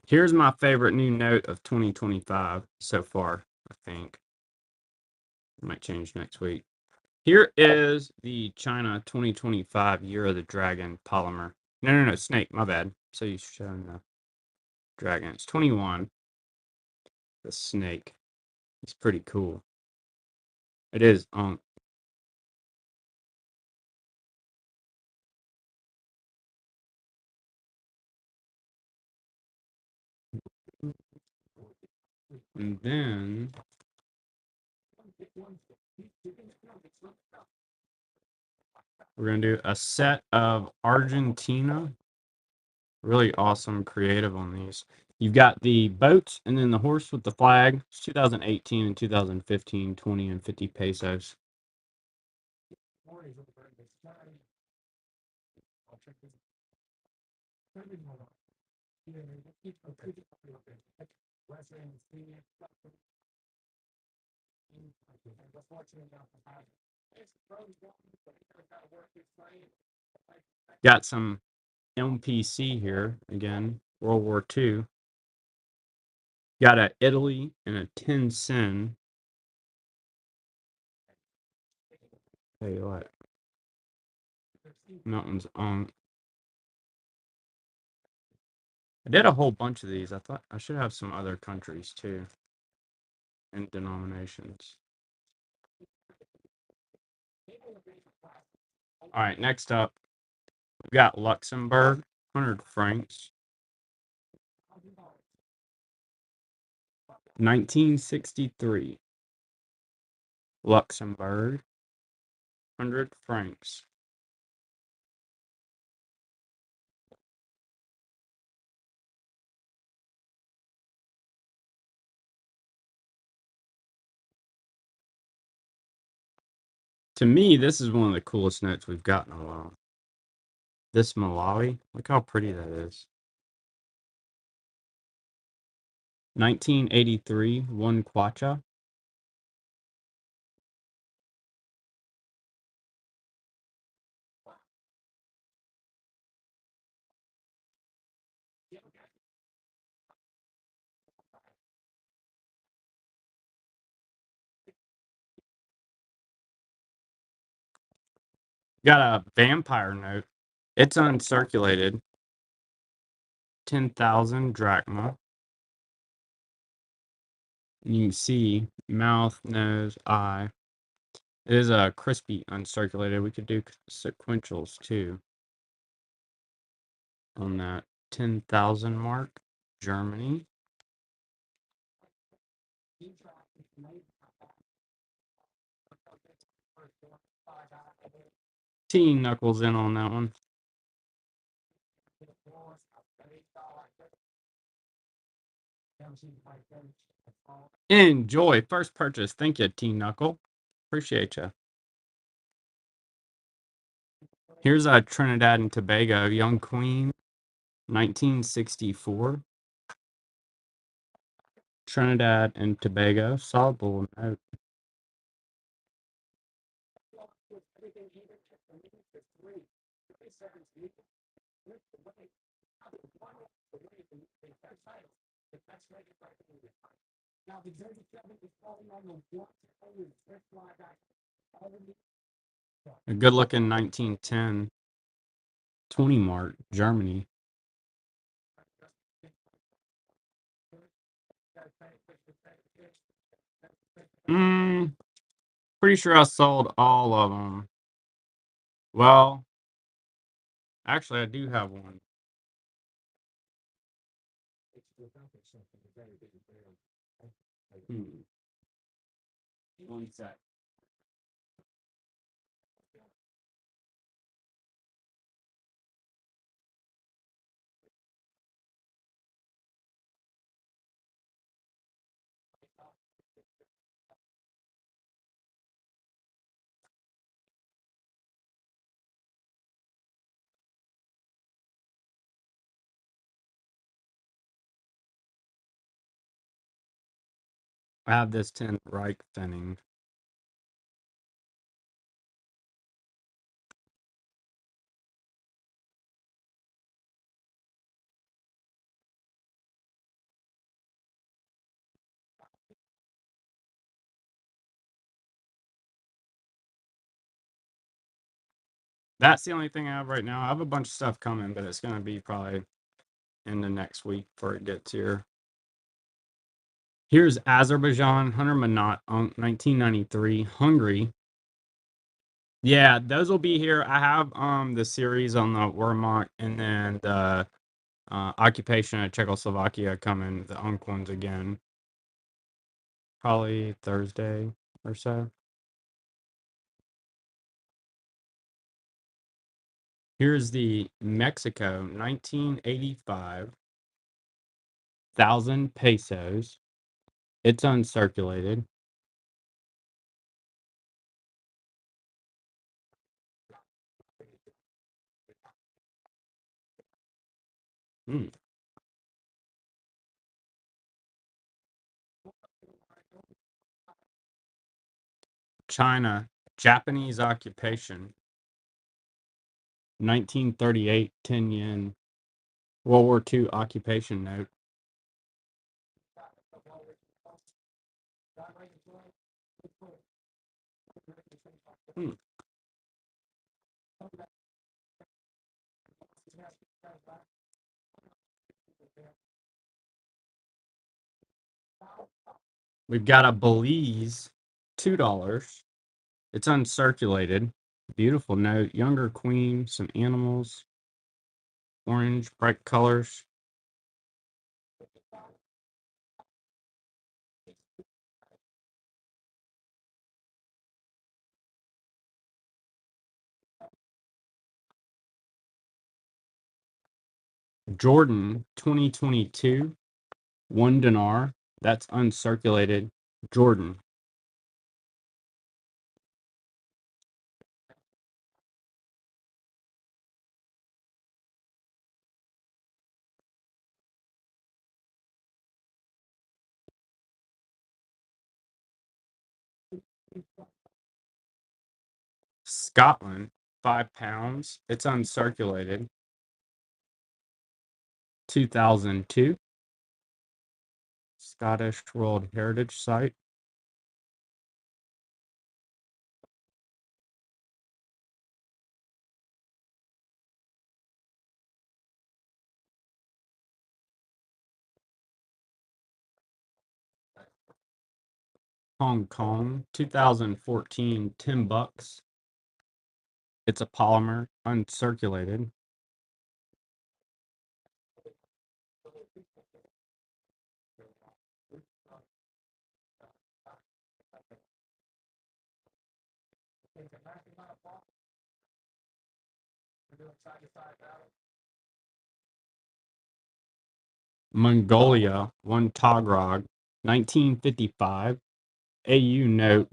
Here's my favorite new note of 2025 so far, I think. It might change next week. Here is the China 2025 Year of the Dragon polymer. No, snake, my bad. So you've shown the dragon. It's 21. The snake. It's pretty cool. It is. And then we're going to do a set of Argentina. Really awesome creative on these. You've got the boats and then the horse with the flag. It's 2018 and 2015, 20 and 50 pesos. Got some MPC here again, World War II. Got a Italy and a 10 sen. Tell you what, Mountains on. I did a whole bunch of these. I thought I should have some other countries too and denominations. All right, next up, we've got Luxembourg, 100 francs. 1963. Luxembourg, 100 francs. To me, this is one of the coolest notes we've got in a while. This Malawi, look how pretty that is. 1983, 1 kwacha. Got a vampire note. It's uncirculated. 10,000 drachma. You can see mouth, nose, eye. It is a crispy uncirculated. We could do sequentials too on that 10,000 mark. Germany. Teen knuckles in on that one. Enjoy. First purchase. Thank you, Teen Knuckle. Appreciate you. Here's a Trinidad and Tobago Young Queen, 1964. Trinidad and Tobago. Solid little note. A good looking 1910 20 mark, Germany. Pretty sure I sold all of them. Well, actually, I do have one. One sec. I have this 10 Reich thinning. That's the only thing I have right now. I have a bunch of stuff coming, but it's going to be probably in the next week before it gets here. Here's Azerbaijan, Hunter Manat, 1993, Hungary. Yeah, those will be here. I have the series on the Wehrmacht and then the occupation of Czechoslovakia coming, the Unk ones again. Probably Thursday or so. Here's the Mexico 1985 1,000 pesos. It's uncirculated. China, Japanese occupation, 1938, 10 yen. World War II occupation note. We've got a Belize, $2. It's uncirculated. Beautiful note. Younger queen, some animals, orange, bright colors. Jordan, 2022, 1 dinar. That's uncirculated. Jordan. Scotland, £5. It's uncirculated. 2002. Scottish World Heritage Site. Hong Kong, 2014, $10. It's a polymer, uncirculated. Mongolia, one Togrog, 1955. AU note.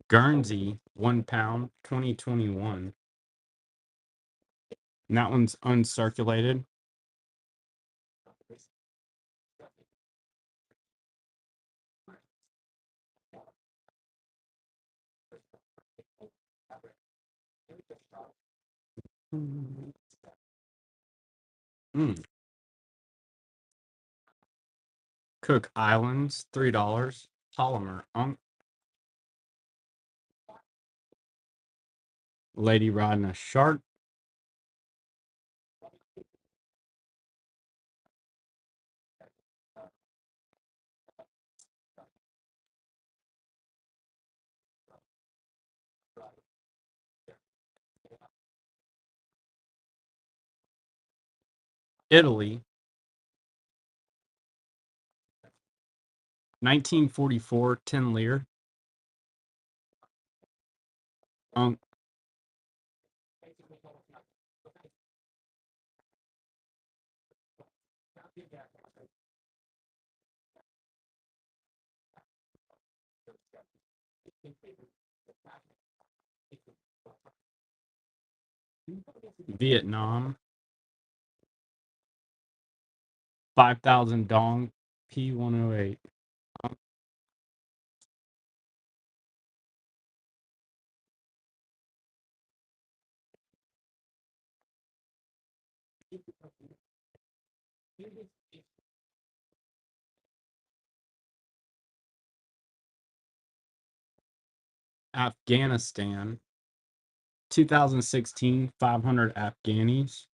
Guernsey, 1 pound, 2021. And that one's uncirculated. Mm. Cook Islands, $3. Polymer, lady riding a shark. Italy, 1944, 10 lire. Vietnam, 5,000 dong, P108. Afghanistan, 2016, 500 Afghanis.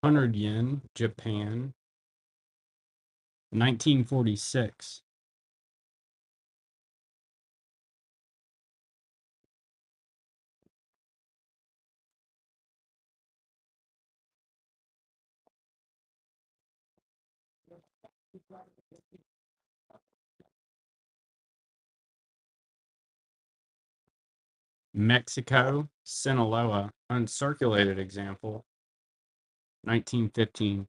$100, Japan, 1946. Mexico, Sinaloa, uncirculated example, 1915.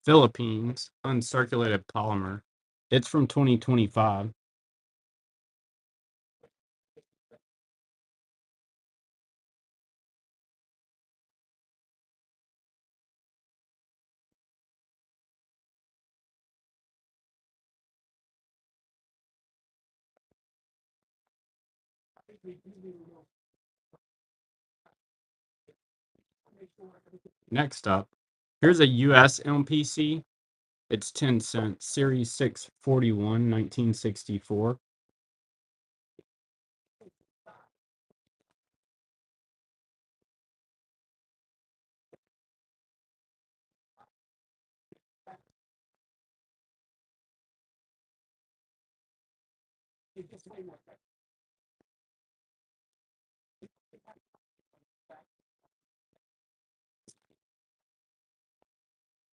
Philippines, uncirculated polymer. It's from 2025. Next up, here's a US MPC. It's 10 cents, Series 641, 1964.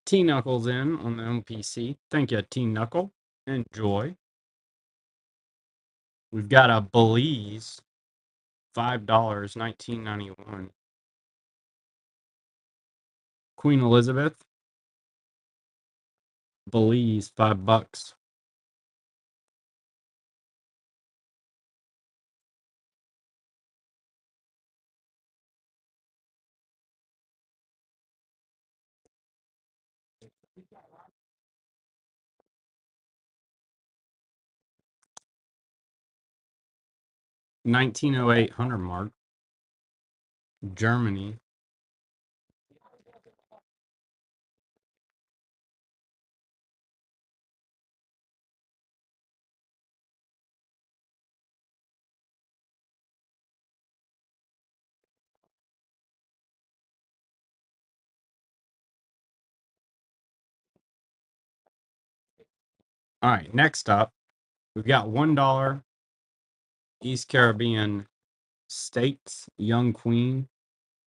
T Knuckles in on the MPC. Thank you, T Knuckle. Enjoy. We've got a Belize $5, 1991. Queen Elizabeth, Belize, $5. 1908 100 mark, Germany. All right, next up, we've got $1 East Caribbean States, Young Queen.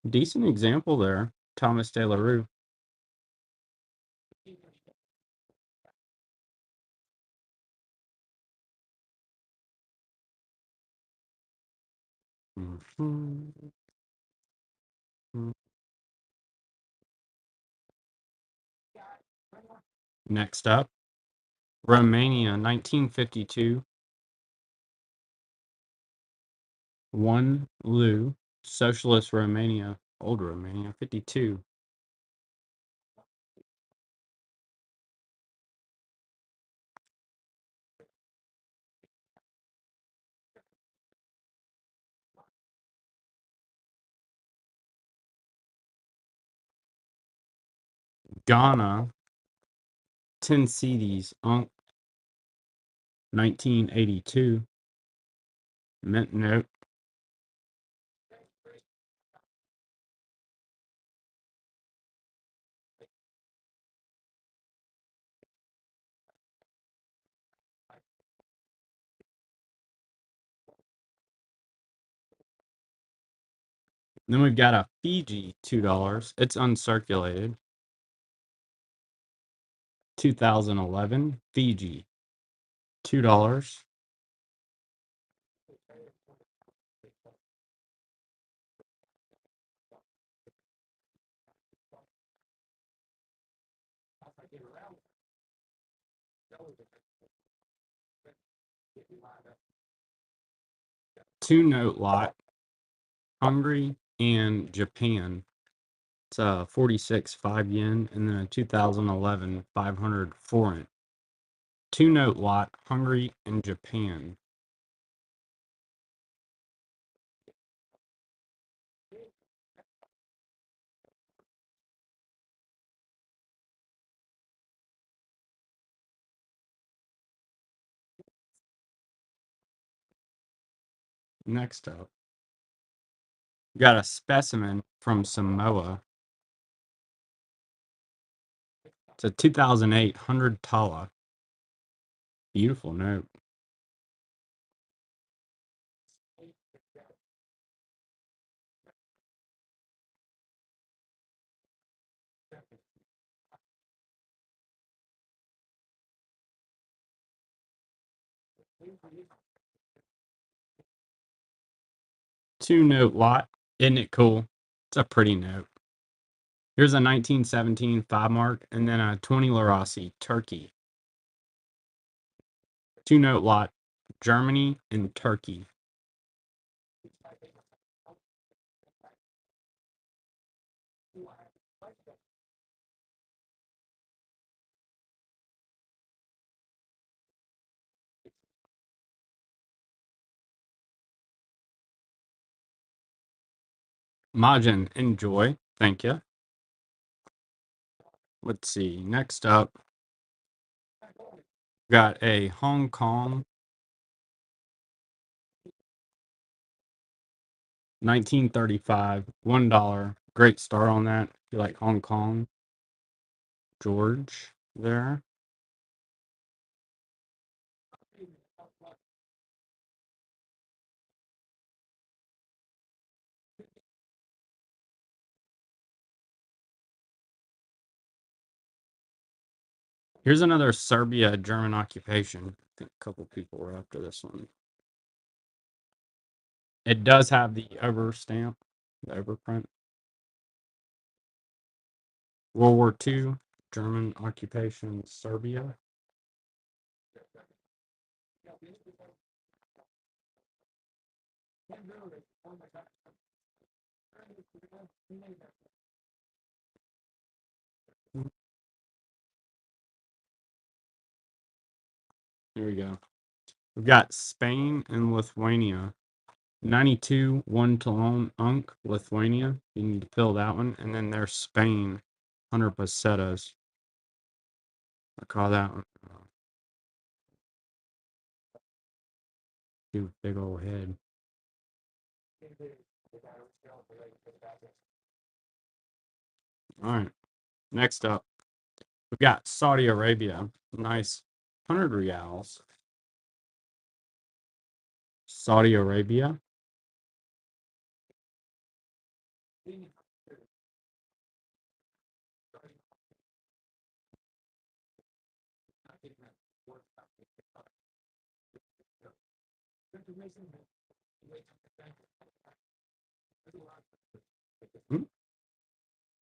Decent example there, Thomas De La Rue. Mhm. Next up, Romania, 1952. 1 Leu, Socialist Romania, old Romania, 52. Ghana, 10 cedis, Unc, 1982. Mint note. Then we've got a Fiji, $2. It's uncirculated. 2011, Fiji, $2. Two note lot, Hungary and Japan. It's a 46, 5 yen, and then a 2011, 500 foreign. Two note lot, Hungary and Japan. Next up, we got a specimen from Samoa. It's a 2008 100 Tala. Beautiful note. Two note lot. Isn't it cool? It's a pretty note. Here's a 1917 5 mark and then a 20 Larasi, Turkey. Two note lot, Germany and Turkey. Majin, enjoy. Thank you. Let's see. Next up, got a Hong Kong 1935 $1. Great start on that. If you like Hong Kong, George there. Here's another Serbia German occupation. I think a couple people were after this one. It does have the over stamp, the overprint. World War II, German occupation, Serbia. Here we go. We've got Spain and Lithuania. 92, 1 to Unk, Lithuania. You need to fill that one. And then there's Spain, 100 pesetas. I call that one. Dude, big old head. All right. Next up, we've got Saudi Arabia. Nice. 100 reals. Saudi Arabia.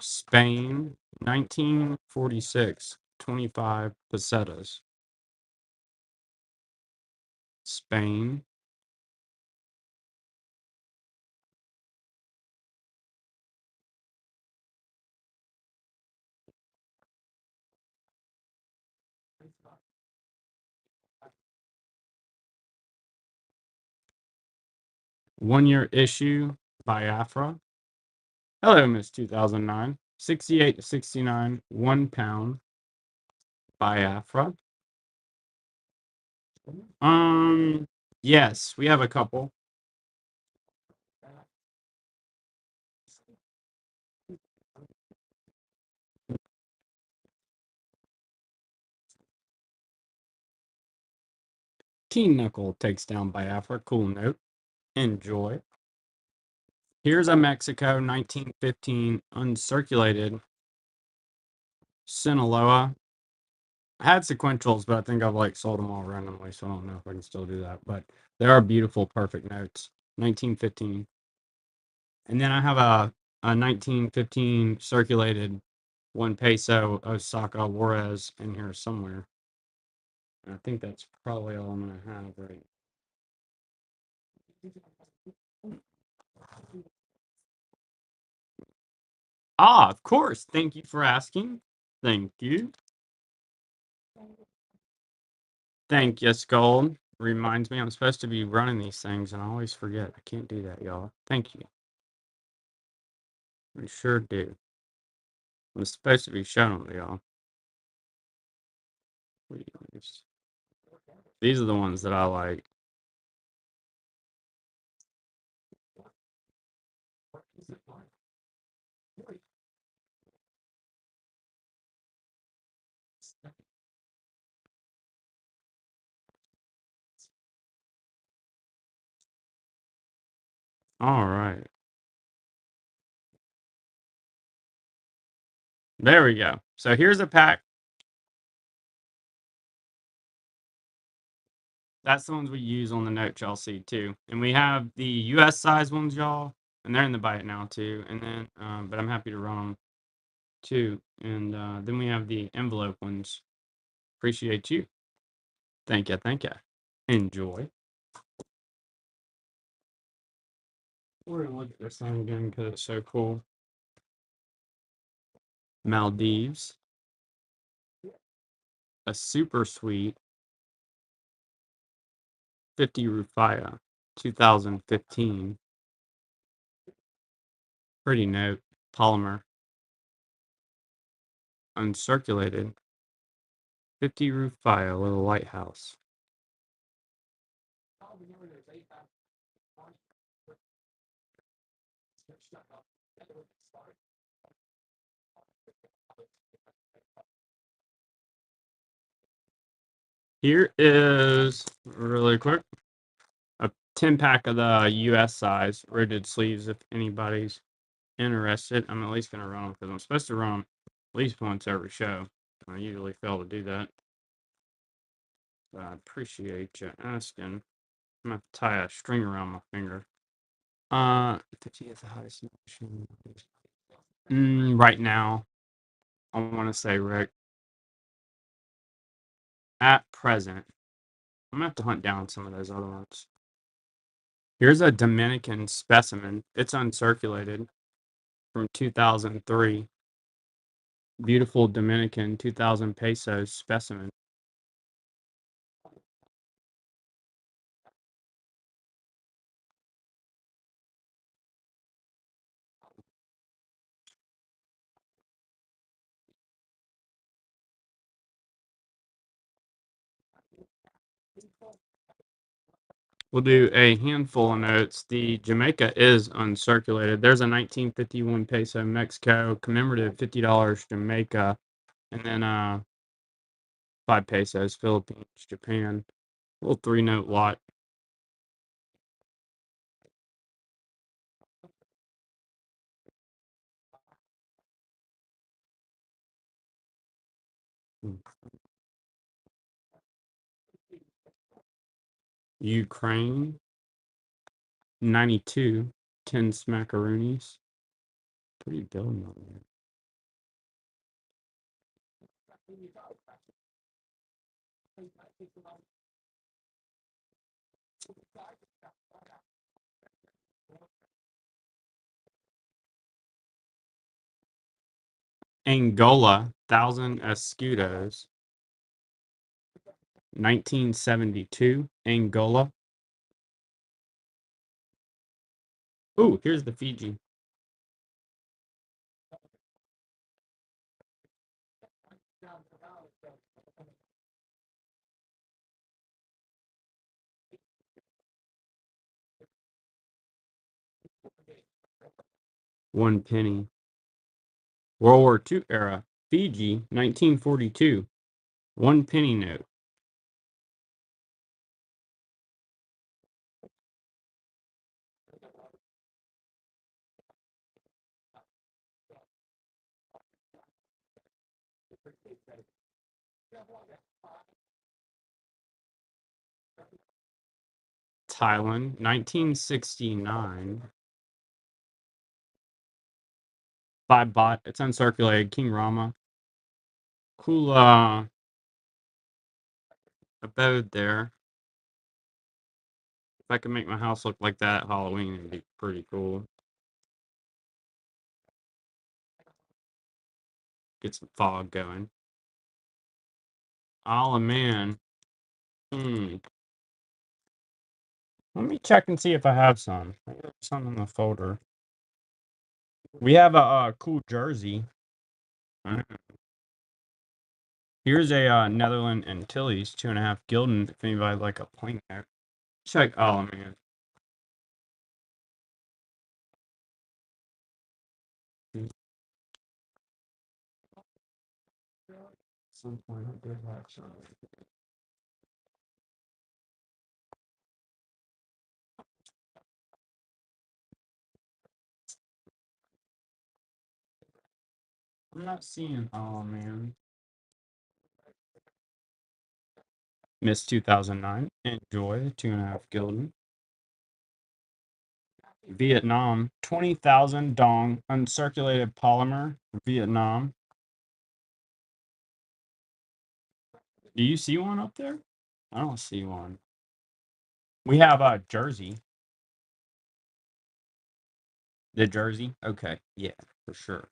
Spain, 1946, 25 pesetas. Spain. One-year issue, Biafra. Hello, Miss 2009. 68 to 69, 1 pound, Biafra. Yes, we have a couple. Keen Knuckle takes down Biafra. Cool note. Enjoy. Here's a Mexico 1915 uncirculated Sinaloa. I had sequentials, but I think I've like sold them all randomly, so I don't know if I can still do that. But they are beautiful, perfect notes. 1915. And then I have a 1915 circulated 1 peso Osaka Juarez in here somewhere. And I think that's probably all I'm going to have right. Ah, of course. Thank you for asking. Thank you. Thank you, Skull. Reminds me I'm supposed to be running these things, and I always forget. I can't do that, y'all. Thank you. I sure do. I'm supposed to be showing them to y'all. These are the ones that I like. All right. There we go. So here's a pack. That's the ones we use on the note y'all see too. And we have the US size ones, y'all, and they're in the bite now too. And then, but I'm happy to run them too. And then we have the envelope ones. Appreciate you. Thank you. Thank you. Enjoy. We're gonna look at this thing again because it's so cool. Maldives. A super sweet 50 Rufia 2015. Pretty note. Polymer. Uncirculated. 50 Rufia, little lighthouse. Here is, really quick, a 10 pack of the US size rigid sleeves if anybody's interested. I'm at least going to run them because I'm supposed to run them at least once every show. I usually fail to do that. But I appreciate you asking. I'm going to tie a string around my finger. 50 is the highest nation. Right now, I want to say, Rick, at present, I'm gonna have to hunt down some of those other ones. Here's a Dominican specimen. It's uncirculated from 2003. Beautiful Dominican 2000 pesos specimen. We'll do a handful of notes. The Jamaica is uncirculated. There's a 1951 peso Mexico commemorative $50 Jamaica, and then 5 pesos Philippines, Japan. Little 3-note lot. Ukraine 92 10 smackaroonies. Pretty building on there. Angola 1000 escudos. 1972 Angola. Ooh, here's the Fiji. One penny. World War II era. Fiji, 1942. 1 penny note. Thailand, 1969. 5 baht. It's uncirculated. King Rama. Cool abode there. If I could make my house look like that Halloween, it'd be pretty cool. Get some fog going. Oh man. Let me check and see if I have some. I got some in the folder. We have a cool jersey. Here's a Netherland Antilles 2.5 Gildan. If anybody like a plain note. Check. Oh man. Some point I did have some. I'm not seeing. Oh man. Miss 2009. Enjoy 2.5 Gildan. Vietnam 20,000 dong uncirculated polymer. Vietnam. Do you see one up there? I don't see one. We have a jersey. The jersey? Okay. Yeah, for sure.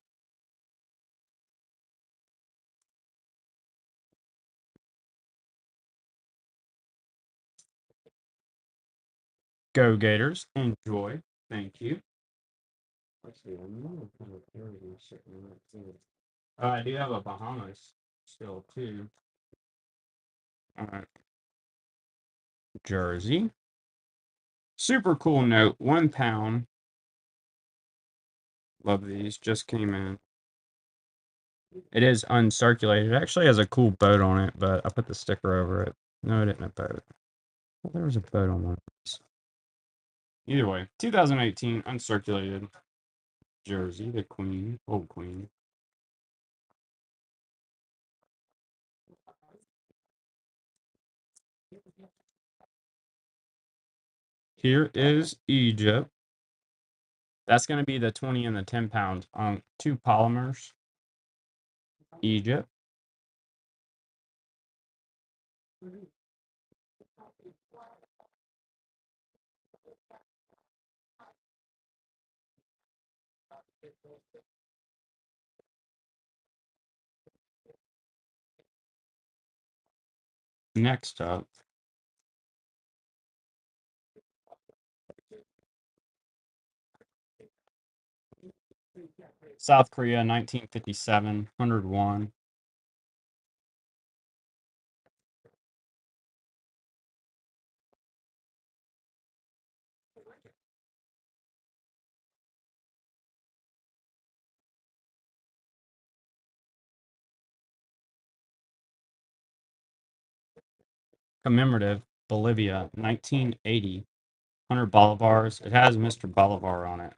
Go Gators. Enjoy. Thank you. Let's see. I do have a Bahamas still, too. All right. Jersey. Super cool note. 1 pound. Love these. Just came in. It is uncirculated. It actually has a cool boat on it, but I put the sticker over it. No, it didn't have a boat. Well, there was a boat on one of these. Either way, 2018 uncirculated jersey, the Queen, old Queen. Here is Egypt. That's going to be the 20 and the 10 pound on 2 polymers. Egypt. Next up, South Korea, 1957, 101. Commemorative, Bolivia, 1980, 100 bolivars. It has Mr. Bolivar on it.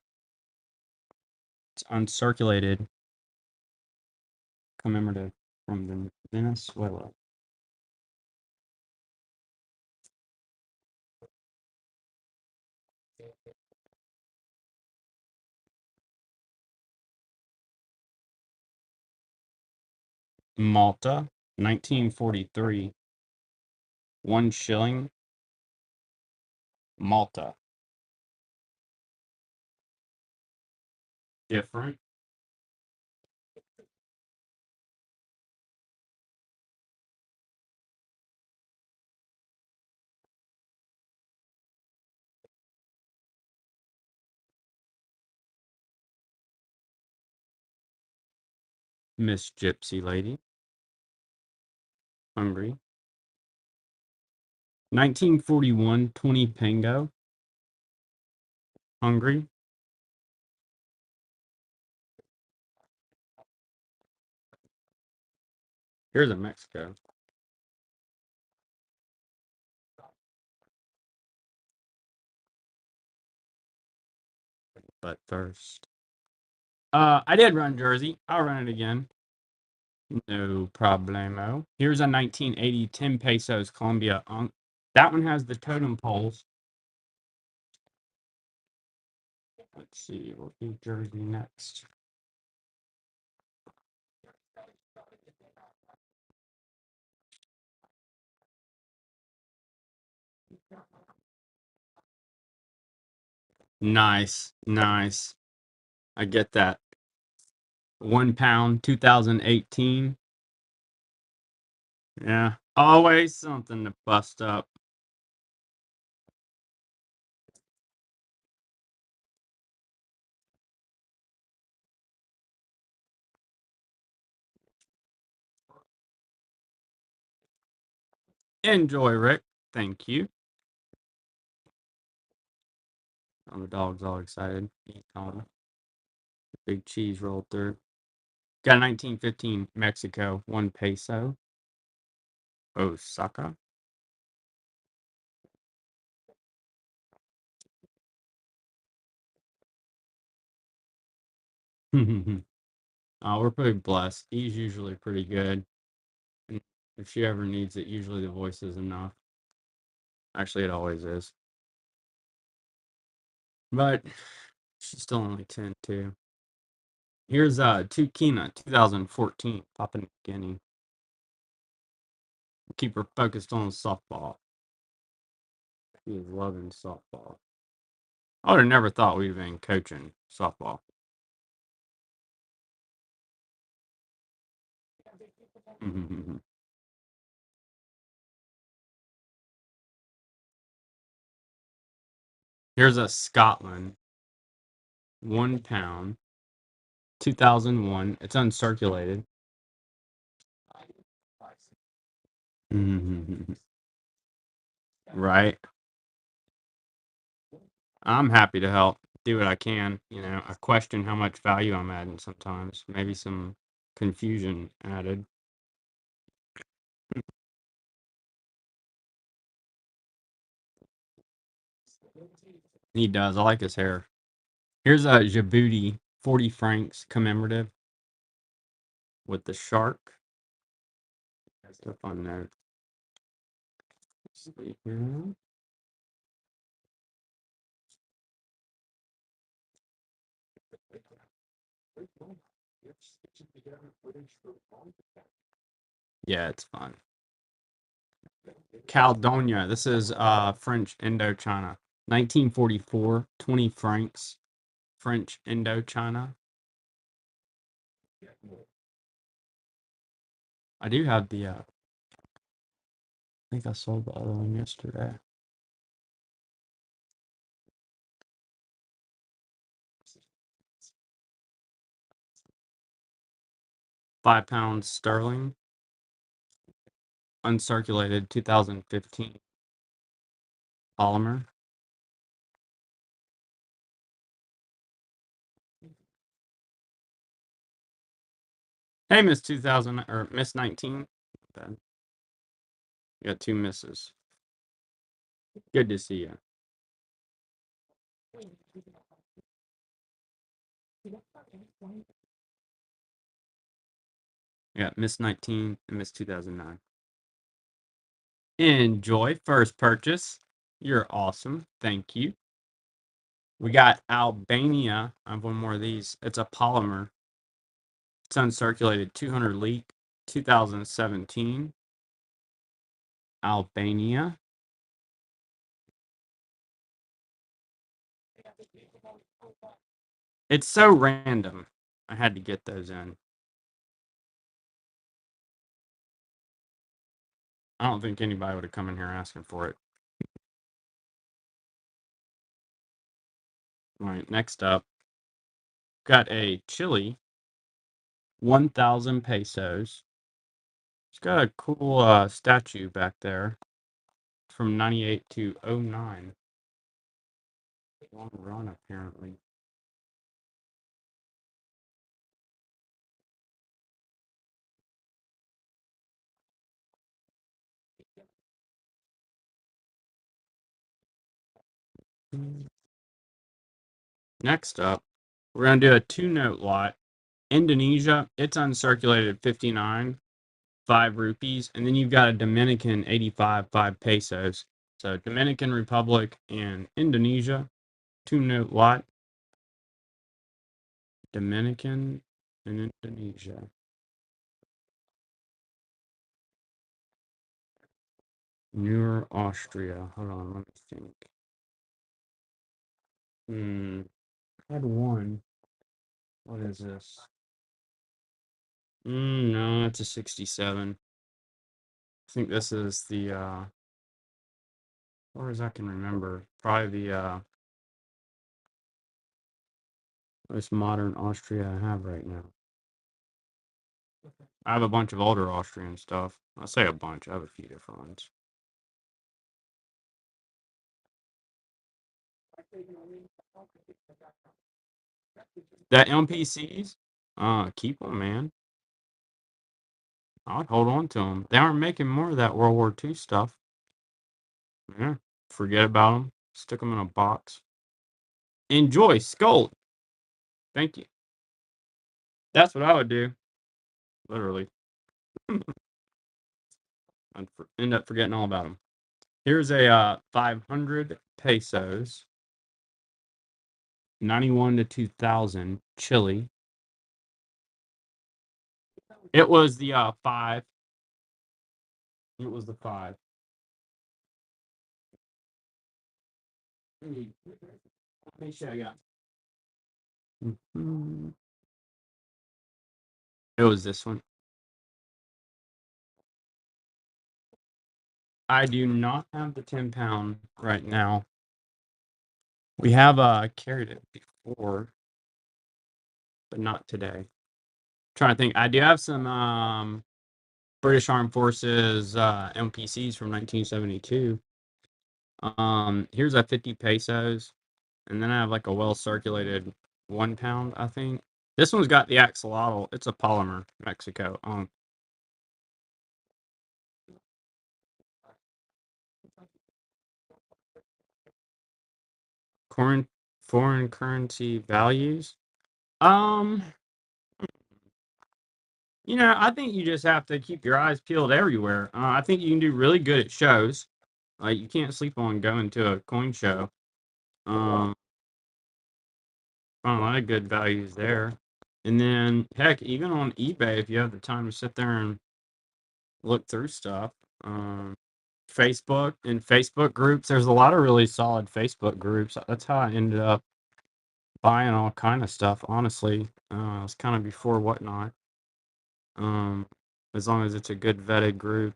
It's uncirculated, commemorative from Venezuela. Malta, 1943, 1 shilling. Malta. Different. Miss Gypsy Lady. Hungary. 1941, 20 Pango. Hungary. Here's a Mexico. But first. I did run Jersey. I'll run it again. No problemo. Here's a 1980 10 pesos Colombia. That one has the totem poles. Let's see. We'll do Jersey next. Nice. Nice. I get that. 1 pound, 2018. Yeah. Always something to bust up. Enjoy, Rick. Thank you. Oh, the dog's all excited. The big cheese rolled through. Got 1915 Mexico, 1 peso. Osaka. We're pretty blessed. He's usually pretty good. And if she ever needs it, usually the voice is enough. Actually, it always is. But she's still only 10 too. Here's Tukina 2014 Papua New Guinea. Keep her focused on softball. She's loving softball. I would have never thought we'd have been coaching softball. Here's a Scotland 1 pound 2001. It's uncirculated. Right. I'm happy to help. Do what I can. I question how much value I'm adding sometimes. Maybe some confusion added. He does. I like his hair. Here's a Djibouti 40 francs commemorative with the shark. That's a fun note. Let's see here. Yeah, it's fun. Caledonia. This is French Indochina. 1944, 20 francs. French Indochina. I do have the I think I sold the other one yesterday. £5 sterling. Uncirculated 2015 polymer. Hey, Miss 2000 or Miss 19. Bad. You got two misses. Good to see you. Yeah, Miss 19 and Miss 2009. Enjoy. First purchase. You're awesome. Thank you. We got Albania. I have one more of these. It's a polymer. It's uncirculated 200 leak 2017. Albania. It's so random. I had to get those in. I don't think anybody would have come in here asking for it. All right, next up, got a Chile, 1,000 pesos. It's got a cool statue back there from 98 to 09. Long run, apparently. Next up, we're going to do a 2-note lot. Indonesia, it's uncirculated 59, 5 rupees. And then you've got a Dominican 85, 5 pesos. So Dominican Republic and Indonesia, 2-note lot. Dominican and Indonesia. Newer Austria. Hold on, let me think. I had one. What is this? No, it's a 67. I think this is the or as I can remember, probably the most modern Austria I have right now. I have a bunch of older Austrian stuff. I say a bunch, I have a few different ones. That MPCs, keep them, man. I'd hold on to them. They aren't making more of that World War II stuff. Yeah, forget about them. Stick them in a box. Enjoy, Skull. Thank you. That's what I would do. Literally. I'd end up forgetting all about them. Here's a 500 pesos. 91 to 2000 Chile. It was the 5. It was the 5. Let me show you. It was this one. I do not have the 10-pound right now. We have carried it before, but not today. Trying to think. I do have some British Armed Forces MPCs from 1972. Here's a 50 pesos, and then I have like a well circulated 1 pound, I think. This one's got the axolotl. It's a polymer, Mexico. Foreign currency values. Um, I think you just have to keep your eyes peeled everywhere. I think you can do really good at shows. Like you can't sleep on going to a coin show. A lot of good values there. And then, heck, even on eBay, if you have the time to sit there and look through stuff, um, Facebook and Facebook groups, there's a lot of really solid Facebook groups. That's how I ended up buying all kind of stuff, honestly. It's kind of before Whatnot. Um, as long as it's a good vetted group.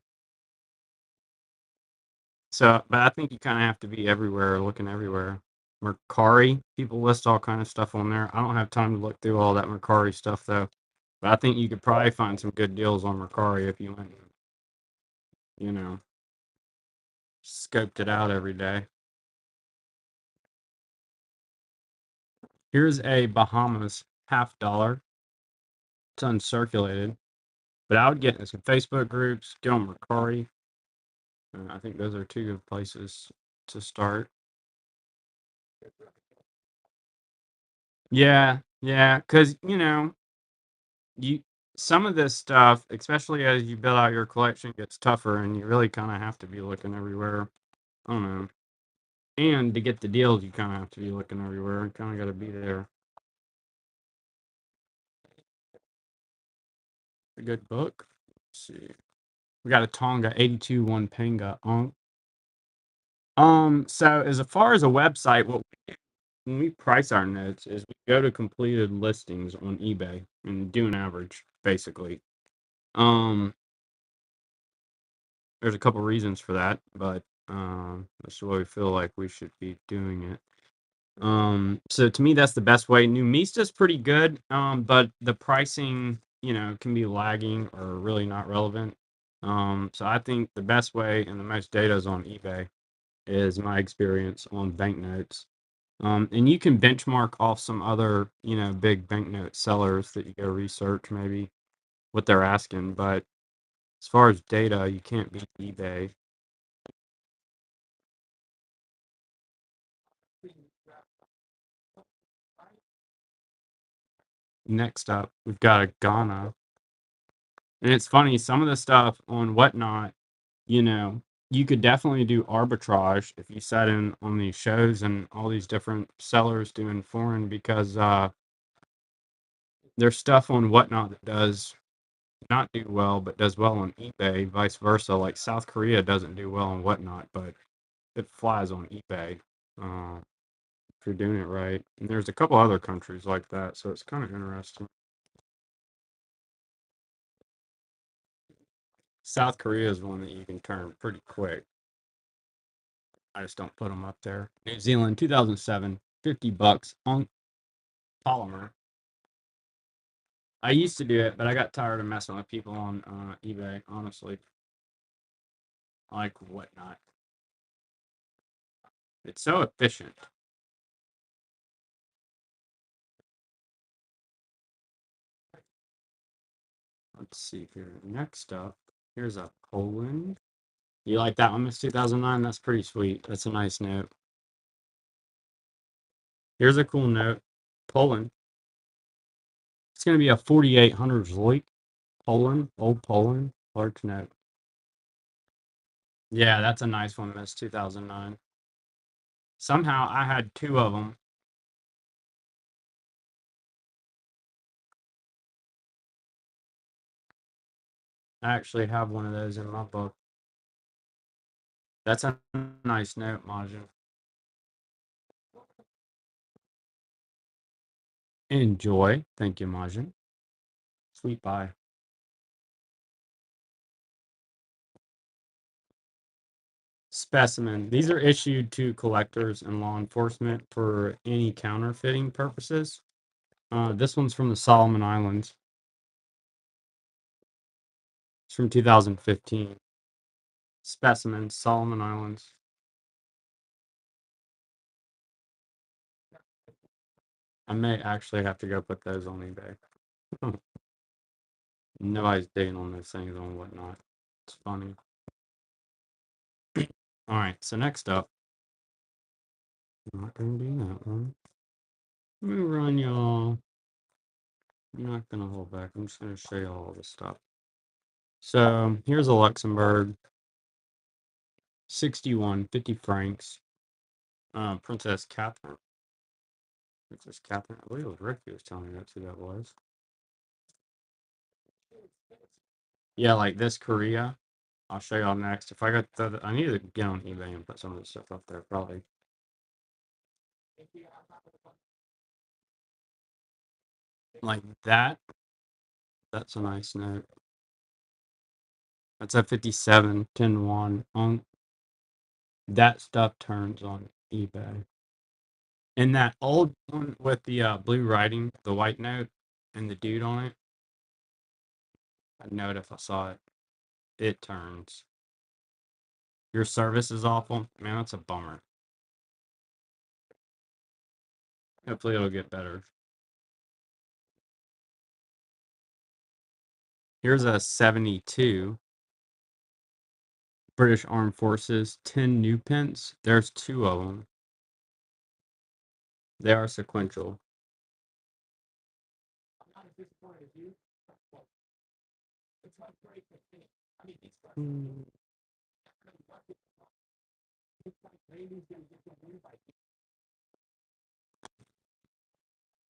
So, but I think you kind of have to be everywhere, looking everywhere. Mercari, people list all kind of stuff on there. I don't have time to look through all that Mercari stuff though. But I think you could probably find some good deals on Mercari if you went, you know, scoped it out every day. Here's a Bahamas $50. It's uncirculated. But I would get in some Facebook groups, get on Mercari. I think those are two good places to start. Yeah, yeah, because you some of this stuff, especially as you build out your collection, gets tougher, and you really kind of have to be looking everywhere. I don't know. And to get the deals, you kind of have to be looking everywhere and kind of got to be there. A good book. Let's see. We got a Tonga 82 one Panga. So as far as a website, when we price our notes is we go to completed listings on eBay and do an average, basically. Um, there's a couple reasons for that, but that's the way we feel like we should be doing it. So to me, that's the best way. Numista's pretty good, but the pricing, can be lagging or really not relevant. So I think the best way and the most data is on eBay, is my experience on banknotes. And you can benchmark off some other, big banknote sellers that you go research maybe what they're asking. But as far as data, you can't beat eBay. Next up, we've got a Ghana. And it's funny, some of the stuff on Whatnot, you know, you could definitely do arbitrage if you sat in on these shows and all these different sellers doing foreign, because there's stuff on Whatnot that does not do well, but does well on eBay, vice versa. Like South Korea doesn't do well on Whatnot, but it flies on eBay if you're doing it right. And there's a couple other countries like that, so it's kind of interesting. South Korea is one that you can turn pretty quick. I just don't put them up there. New Zealand, 2007, $50 on polymer. I used to do it, but I got tired of messing with people on eBay, honestly. Like Whatnot. It's so efficient. Let's see here. Next up, here's a Poland. You like that one, Miss 2009? That's pretty sweet. That's a nice note. Here's a cool note. Poland. It's going to be a 4800 Zloik. Poland. Old Poland. Large note. Yeah, that's a nice one, Miss 2009. Somehow I had two of them. I actually have one of those in my book. That's a nice note, Majin. Enjoy. Thank you, Majin. Sweet pie. Specimen. These are issued to collectors and law enforcement for any counterfeiting purposes. This one's from the Solomon Islands. It's from 2015. Specimen, Solomon Islands. I may actually have to go put those on eBay. Nobody's digging on those things and Whatnot. It's funny. All right, so next up, I'm not gonna do that one. Let me run y'all. I'm not gonna hold back. I'm just gonna show you all this stuff. So here's a Luxembourg 61, 50 francs. Princess Catherine. Princess Catherine. I believe it was Rick who was telling me that's who that was. Yeah, like this Korea. I'll show y'all next. If I got I need to get on eBay and put some of this stuff up there, probably. Like that. That's a nice note. That's a 57 10 won. That stuff turns on eBay. And that old one with the blue writing, the white note, and the dude on it, I'd know it if I saw it. It turns. Your service is awful. Man, that's a bummer. Hopefully it'll get better. Here's a 72 British Armed Forces 10 new pence. There's two of them. They are sequential.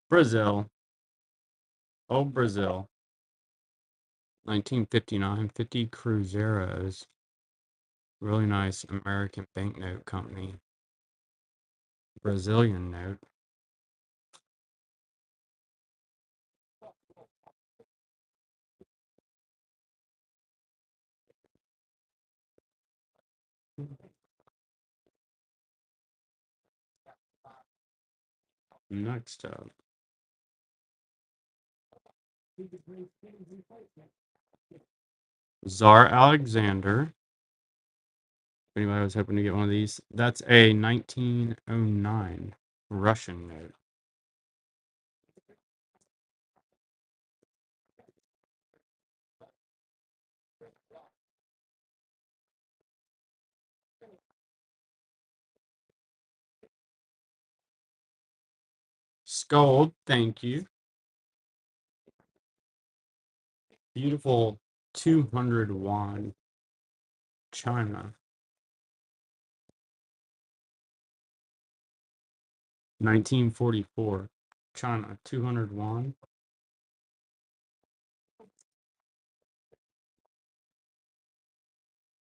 Brazil. Oh, Brazil. 1959. 50 Cruzeiros. Really nice American banknote company. Brazilian note. Next up. Tsar Alexander. If anybody was hoping to get one of these, that's a 1909 Russian note. Scold, thank you. Beautiful 200 won China. 1944 China, 200 won.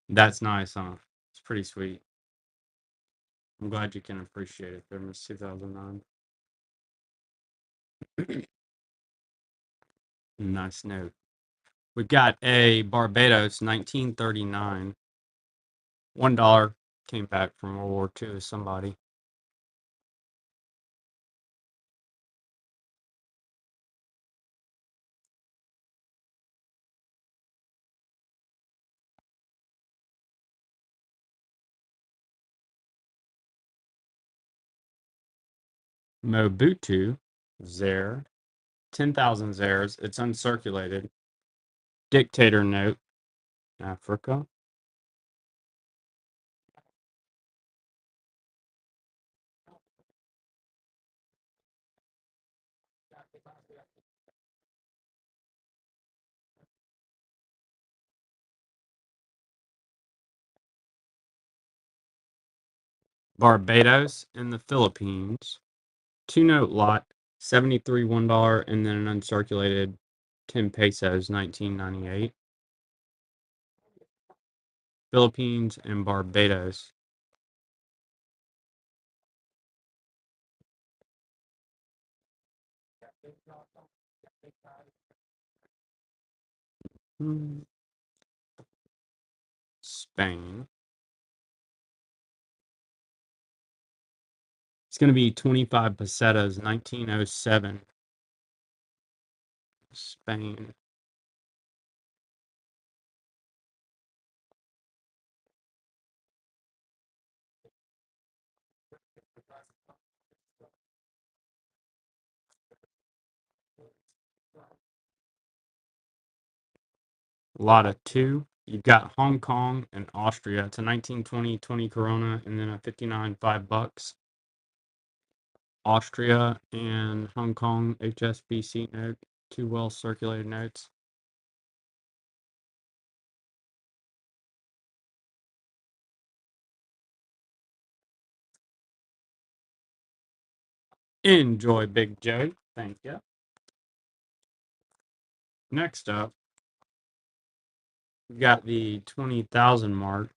That's nice, huh? It's pretty sweet. I'm glad you can appreciate it. There was 2009. Nice note. We've got a Barbados 1939. $1 came back from World War II to somebody. Mobutu, Zaire, 10,000 Zaires. It's uncirculated. Dictator note, Africa. Barbados and the Philippines. Two note lot, 73 $1, and then an uncirculated 10 pesos, 1998. Philippines and Barbados. Spain. It's going to be 25 pesetas, 1907. Spain. A lot of two. You've got Hong Kong and Austria. It's a 1920 20 Corona, and then a 59 $5. Austria and Hong Kong HSBC note. Two well circulated notes. Enjoy, Big Joey. Thank you. Next up, We got the 20,000 mark.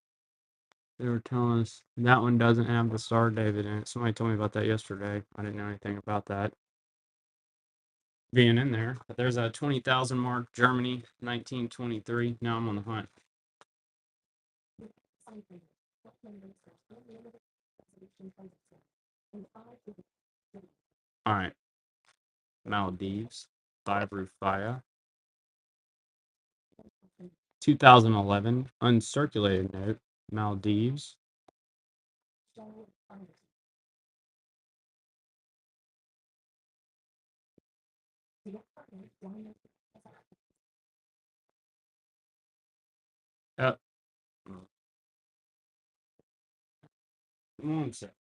They were telling us that one doesn't have the Star David in it. Somebody told me about that yesterday. I didn't know anything about that being in there. But there's a 20,000 mark, Germany, 1923. Now I'm on the hunt. All right. Maldives, Five Rufia. 2011, uncirculated note, Maldives. Uh, One sec.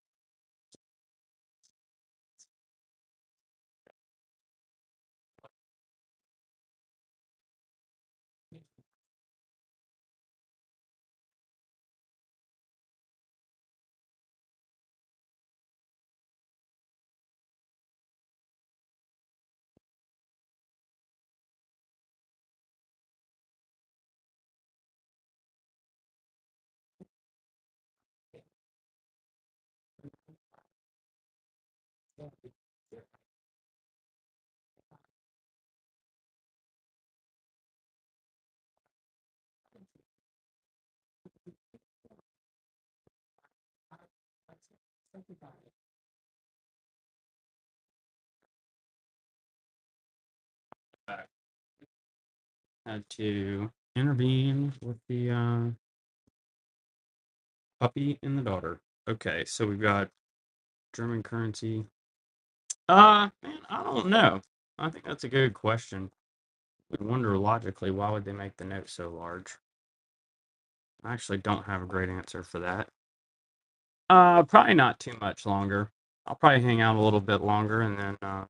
Had to intervene with the puppy and the daughter. Okay, so we've got German currency. Man, I don't know. I think that's a good question. We wonder logically why would they make the note so large? I actually don't have a great answer for that. Probably not too much longer. I'll probably hang out a little bit longer and then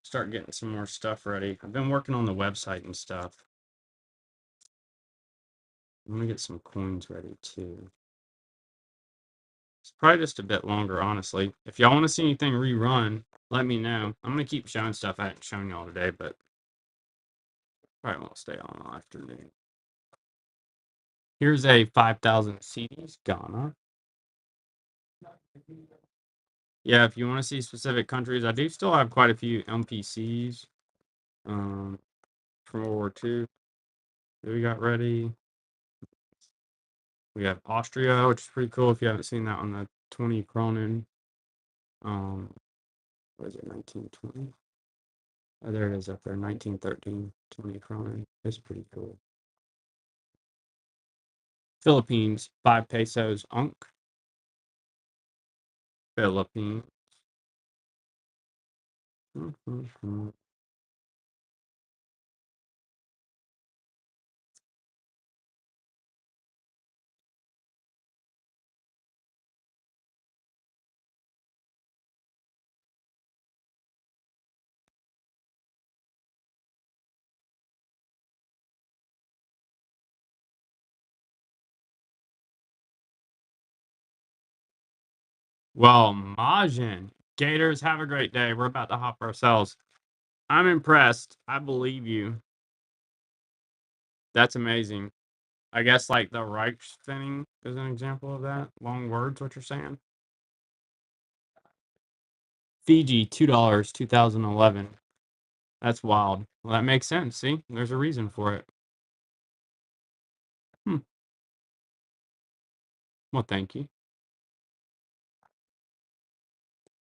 start getting some more stuff ready. I've been working on the website and stuff. I'm gonna get some coins ready too. It's probably just a bit longer, honestly. If y'all want to see anything rerun, let me know. I'm gonna keep showing stuff I haven't shown y'all today, but probably won't stay on all afternoon. Here's a 5,000 CDs, Ghana. Yeah, if you want to see specific countries, I do still have quite a few MPCs from World War II that we got ready. We have Austria, which is pretty cool if you haven't seen that on the 20 Kronen. What is it, 1920? Oh, there it is up there, 1913, 20 Kronen. It's pretty cool. Philippines, 5 pesos, Unk. Philippines. Well, Majin, Gators, have a great day. We're about to hop ourselves. I'm impressed. I believe you. That's amazing. I guess like the Reichsfinning is an example of that. Long words, what you're saying. Fiji, $2, 2011. That's wild. Well, that makes sense. See, there's a reason for it. Hmm. Well, thank you.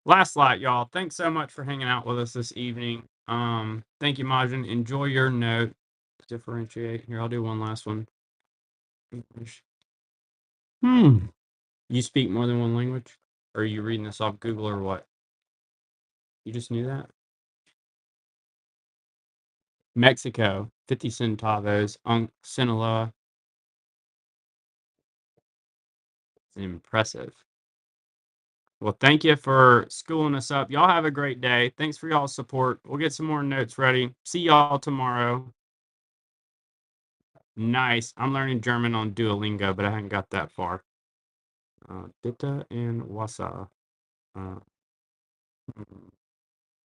Last light, y'all. Thanks so much for hanging out with us this evening. Thank you, Majin. Enjoy your note. Differentiate. Here, I'll do one last one. English. You speak more than one language? Or are you reading this off Google or what? You just knew that? Mexico, 50 centavos. Sinaloa. Impressive. Well, thank you for schooling us up. Y'all have a great day. Thanks for y'all's support. We'll get some more notes ready. See y'all tomorrow. Nice. I'm learning German on Duolingo, but I haven't got that far. Bitte and Wasa. Uh,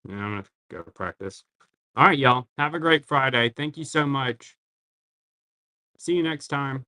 yeah, I'm gonna go practice. All right, y'all. Have a great Friday. Thank you so much. See you next time.